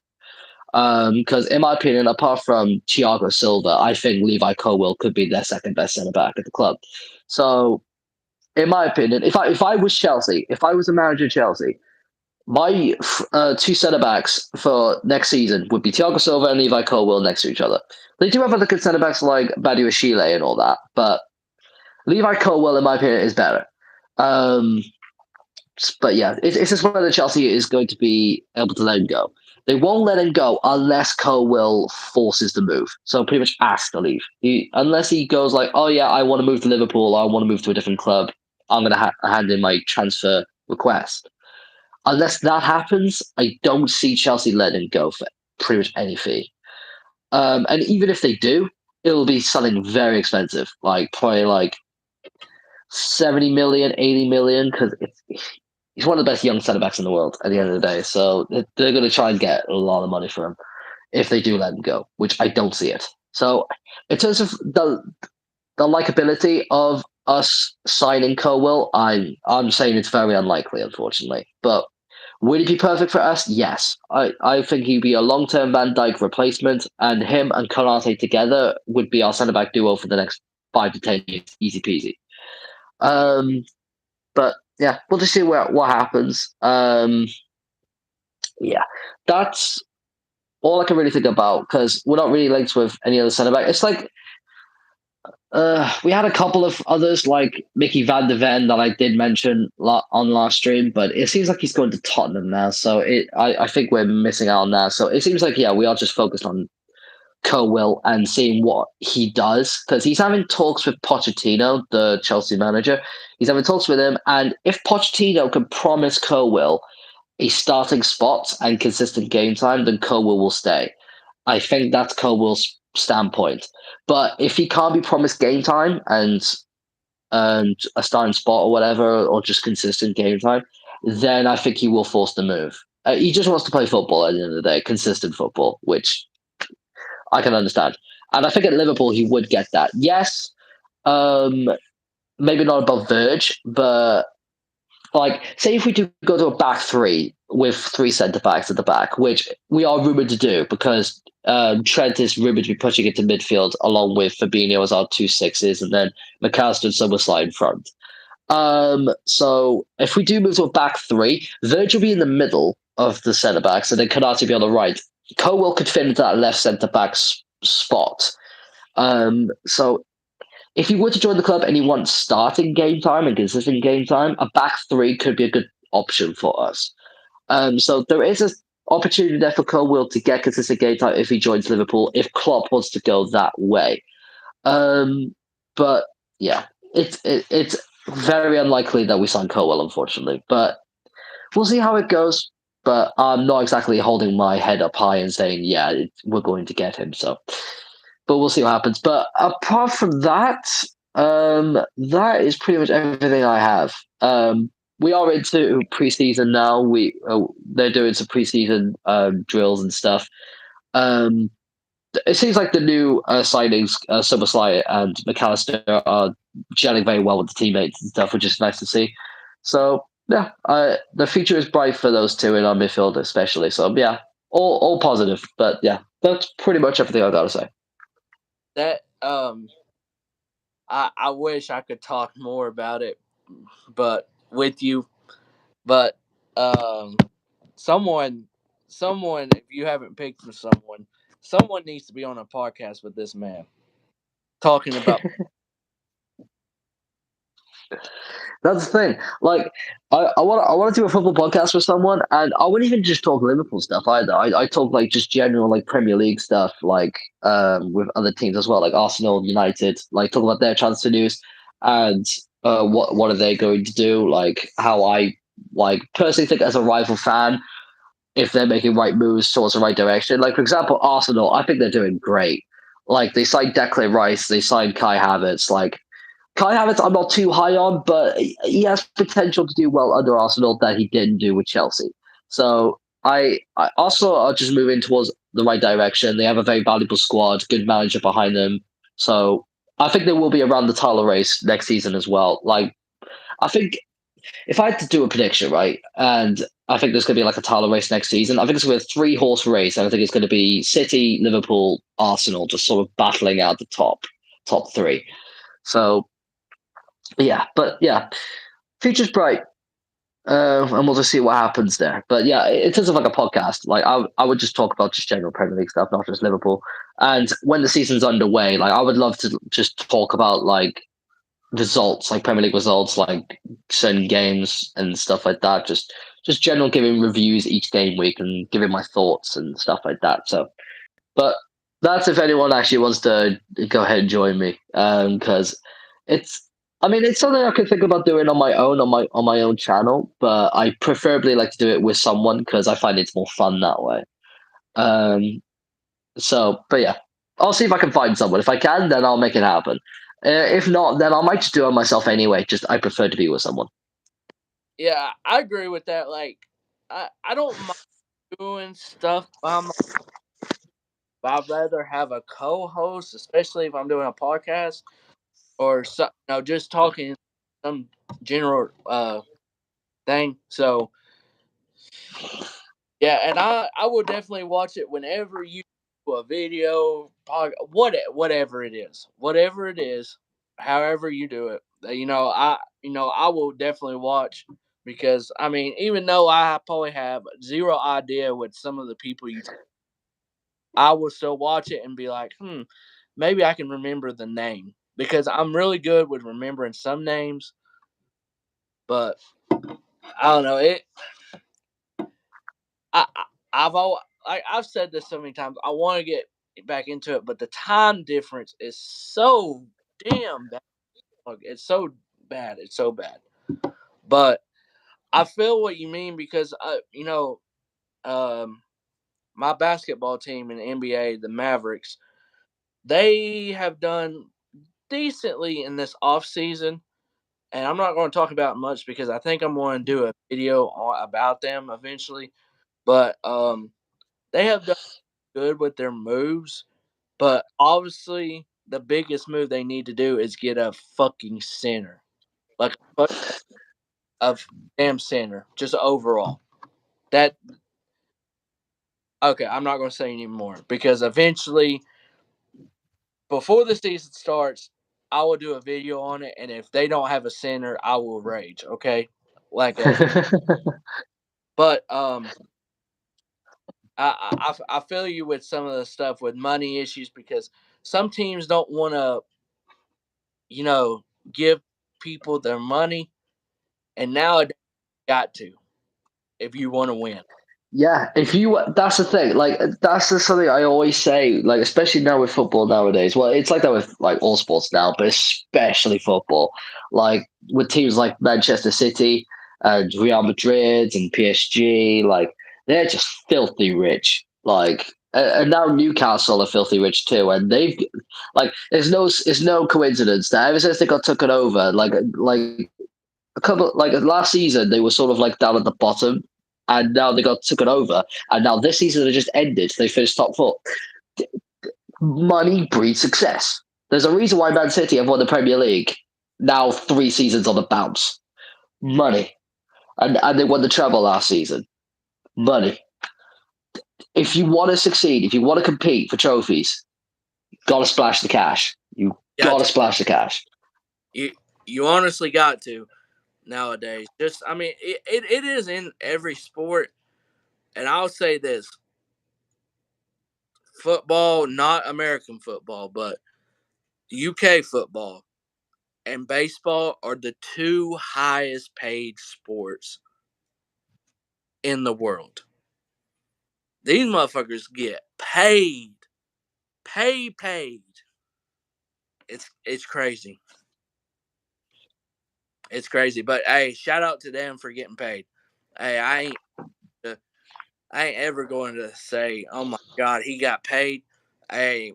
Because in my opinion, apart from Thiago Silva, I think Levi Colwill could be their second best centre back at the club. So, in my opinion, if I was Chelsea, if I was a manager of Chelsea, my two centre backs for next season would be Thiago Silva and Levi Colwill next to each other. They do have other good centre backs like Badu Ashile and all that, but Levi Colwill, in my opinion, is better. But yeah, it's just whether Chelsea is going to be able to let him go. They won't let him go unless Colwill forces the move. So pretty much asks to leave. Unless he goes like, oh yeah, I want to move to Liverpool, or I want to move to a different club, I'm going to hand in my transfer request. Unless that happens, I don't see Chelsea letting him go for pretty much any fee. And even if they do, it'll be something very expensive, like probably like 70 million, 80 million, because he's one of the best young centre backs in the world at the end of the day. So they're going to try and get a lot of money for him if they do let him go, which I don't see it. So in terms of the likability of us signing Colwill, I'm saying it's very unlikely, unfortunately. But would he be perfect for us? Yes. I think he'd be a long-term Van Dijk replacement, and him and Konate together would be our centre-back duo for the next 5 to 10 years, easy peasy. But yeah, we'll just see what happens. Yeah, that's all I can really think about because we're not really linked with any other centre back. It's like We had a couple of others like Mickey Van de Ven that I did mention on last stream, but it seems like he's going to Tottenham now. So I think we're missing out on that. So it seems like, yeah, we are just focused on Will and seeing what he does because he's having talks with Pochettino, the Chelsea manager. He's having talks with him, and if Pochettino can promise Will a starting spot and consistent game time, then will stay. I think that's Will's standpoint. But if he can't be promised game time and a starting spot or whatever, or just consistent game time, then I think he will force the move. He just wants to play football at the end of the day, consistent football, which I can understand. And I think at Liverpool he would get that. Yes, um, maybe not above Verge, but like say if we do go to a back three with three centre backs at the back, which we are rumored to do because Trent is rumored to be pushing it to midfield along with Fabinho as our 2 6s, and then McAllister and Summerslam in front. So if we do move to a back three, Verge will be in the middle of the centre backs, and then Konate be on the right. Colwell could fit into that left centre back spot. So if he were to join the club and he wants starting game time and consistent game time, a back three could be a good option for us. So there is an opportunity there for Colwell to get consistent game time if he joins Liverpool, if Klopp wants to go that way. But yeah, it's very unlikely that we sign Colwell, unfortunately. But we'll see how it goes. But I'm not exactly holding my head up high and saying, yeah, we're going to get him. So, but we'll see what happens. But apart from that, that is pretty much everything I have. We are into preseason now. They're doing some preseason drills and stuff. Um, it seems like the new signings, Summerslam and McAllister, are gelling very well with the teammates and stuff, which is nice to see. So yeah, the future is bright for those two in our midfield, especially. So yeah, all positive. But yeah, that's pretty much everything I got to say. That I wish I could talk more about it, but with you, but someone, if you haven't picked for someone needs to be on a podcast with this man talking about. That's the thing. Like, I want to do a football podcast with someone, and I wouldn't even just talk Liverpool stuff either. I talk like just general like Premier League stuff, like with other teams as well, like Arsenal, United. Like talk about their transfer news and what are they going to do? Like how I like personally think as a rival fan, if they're making right moves towards the right direction. Like for example, Arsenal, I think they're doing great. Like they signed Declan Rice, they signed Kai Havertz. Like Kai Havertz, I'm not too high on, but he has potential to do well under Arsenal that he didn't do with Chelsea. So I also are just moving towards the right direction. They have a very valuable squad, good manager behind them. So I think they will be around the title race next season as well. Like I think if I had to do a prediction, right, and I think there's going to be like a title race next season. I think it's going to be a three-horse race, and I think it's going to be City, Liverpool, Arsenal, just sort of battling out the top three. So but yeah, future's bright, and we'll just see what happens there. But yeah, in terms of like a podcast, like I would just talk about just general Premier League stuff, not just Liverpool. And when the season's underway, like I would love to just talk about like results, like Premier League results, like certain games and stuff like that. Just general giving reviews each game week and giving my thoughts and stuff like that. So, but that's if anyone actually wants to go ahead and join me, because it's. I mean, it's something I could think about doing on my own on my own channel, but I preferably like to do it with someone because I find it's more fun that way. Um, so, but yeah, I'll see if I can find someone. If I can, then I'll make it happen. If not, then I might just do it myself anyway. Just I prefer to be with someone. Yeah, I agree with that. Like, I don't mind doing stuff by myself, but I'd rather have a co-host, especially if I'm doing a podcast or just talking some general thing. So yeah, and I will definitely watch it whenever you do a video, whatever it is, however you do it. I will definitely watch because I mean, even though I probably have zero idea with some of the people I will still watch it and be like, maybe I can remember the name. because I'm really good with remembering some names, but I don't know it. I I've all I've said this so many times. I want to get back into it, but the time difference is so damn bad. Like, it's so bad. It's so bad. But I feel what you mean because um, my basketball team in the NBA, the Mavericks, they have done decently in this off season, and I'm not going to talk about much because I think I'm going to do a video about them eventually. But they have done good with their moves, but obviously the biggest move they need to do is get a fucking center, like a damn center, just overall. That okay? I'm not going to say anymore because eventually, before the season starts, I will do a video on it, and if they don't have a center, I will rage. Okay, like but I feel you with some of the stuff with money issues because some teams don't want to, you know, give people their money, and nowadays you got to if you want to win. Yeah, if you that's the thing. Like that's the something I always say. Like especially now with football nowadays. Well, it's like that with like all sports now, but especially football. Like with teams like Manchester City and Real Madrid and PSG, like they're just filthy rich. Like and now Newcastle are filthy rich too, and they've like it's no coincidence that ever since they got taken over, like a couple like last season they were sort of like down at the bottom, and now they got taken over, and now this season they just ended. They finished top four. Money breeds success. There's a reason why Man City have won the Premier League now 3 seasons on the bounce. Money, and they won the treble last season. Money. If you want to succeed, if you want to compete for trophies, gotta splash the cash. You Got gotta to. splash the cash. You you honestly got to nowadays. Just I mean, it is in every sport, and I'll say this: football, not American football, but UK football and baseball are the two highest paid sports in the world. These motherfuckers get paid. It's crazy. It's crazy. But hey, shout out to them for getting paid. Hey, uh, I ain't ever going to say, oh my god, he got paid. Hey,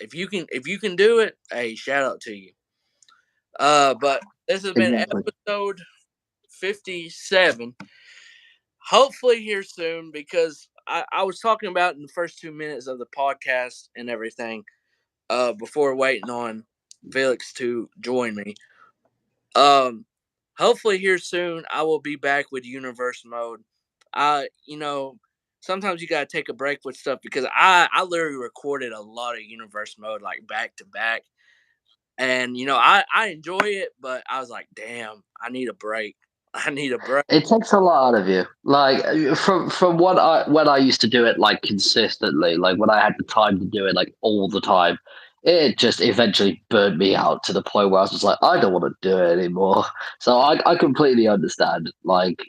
if you can do it, hey, shout out to you. But this has been Exactly. episode 57. Hopefully here soon because I was talking about in the first 2 minutes of the podcast and everything, before waiting on Felix to join me. Um, hopefully here soon I will be back with universe mode. Sometimes you gotta take a break with stuff because I literally recorded a lot of universe mode like back to back, and I enjoy it, but I was like, damn, I need a break. I need a break. It takes a lot out of you. Like from what I when I used to do it like consistently, like when I had the time to do it like all the time, it just eventually burned me out to the point where I was just like, I don't want to do it anymore. So I completely understand. Like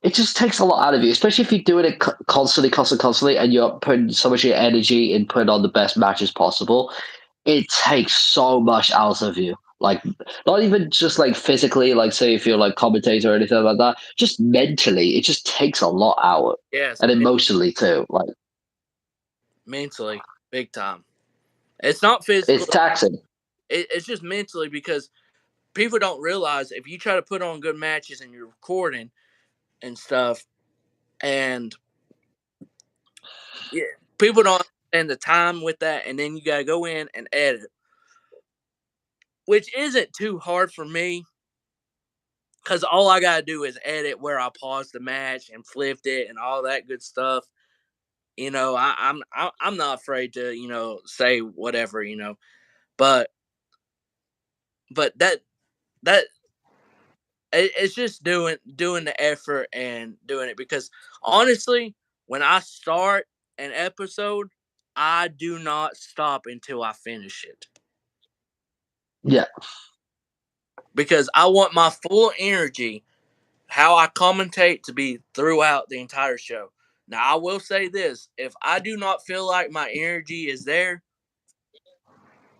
it just takes a lot out of you, especially if you're doing it constantly, and you're putting so much of your energy in putting on the best matches possible. It takes so much out of you. Like not even just like physically, like say if you're like commentator or anything like that, just mentally, it just takes a lot out. Yes, And emotionally too. Like mentally, big time. It's not it's physical. taxing. It's just mentally because people don't realize if you try to put on good matches and you're recording and stuff, and yeah, people don't understand the time with that, and then you got to go in and edit, which isn't too hard for me because all I got to do is edit where I paused the match and flipped it and all that good stuff. I'm not afraid to say whatever but that it's just doing the effort and doing it because honestly, when I start an episode, I do not stop until I finish it. Yeah. Because I want my full energy, how I commentate, to be throughout the entire show. Now, I will say this: if I do not feel like my energy is there,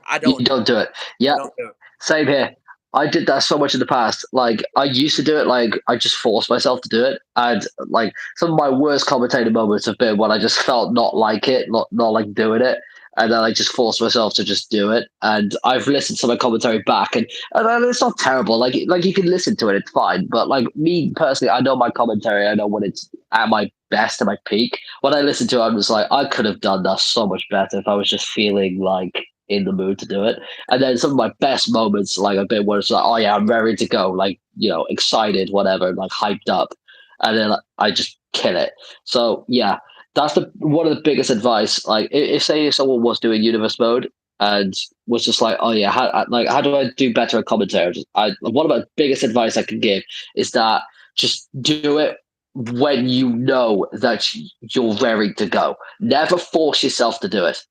I You don't. don't do it. I Yeah. don't do it. Same here. I did that so much in the past. Like I used to do it. Like I just forced myself to do it, and like some of my worst commentating moments have been when I just felt not like it, not like doing it, and then I just forced myself to just do it. And I've listened to my commentary back, and it's not terrible. Like you can listen to it, it's fine. But like me personally, I know my commentary. I know when it's at my best, at my peak. When I listen to it, I'm just like I could have done that so much better if I was just feeling like in the mood to do it. And then some of my best moments, like a bit where it's like, oh yeah, I'm ready to go, like, excited, whatever, like hyped up. And then I just kill it. So yeah, that's the one of the biggest advice. Like if say someone was doing universe mode and was just like, oh yeah, how do I do better at commentary? One of the biggest advice I can give is that just do it when you know that you're ready to go. Never force yourself to do it.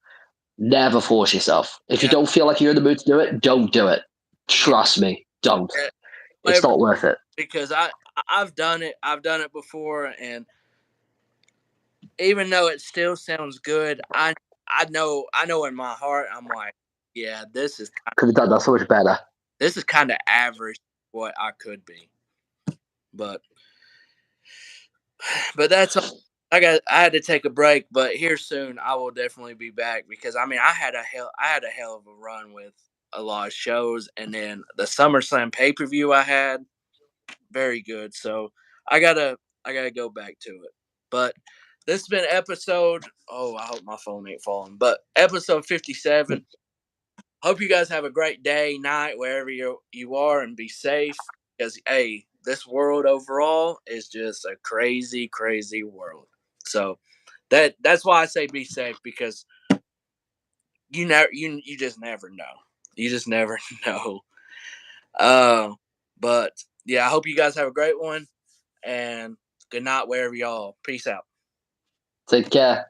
Never force yourself. If you Yeah, don't feel like you're in the mood to do it, don't do it. Trust me, don't. yeah, It's not worth it. because I've done it. I've done it before, and even though it still sounds good, I know in my heart I'm like, yeah, Could have done that so much better. this is kind of average what I could be, but that's all. I had to take a break, but here soon I will definitely be back because I mean I had a hell of a run with a lot of shows, and then the SummerSlam pay-per-view I had, very good. So I gotta I gotta go back to it. But this has been episode, oh, I hope my phone ain't falling. But episode 57. Hope you guys have a great day, night, wherever you are, and be safe. Because hey, this world overall is just a crazy, crazy world. So that's why I say be safe, because you just never know. You just never know. Uh, but yeah, I hope you guys have a great one, and good night wherever y'all. Peace out. Take care.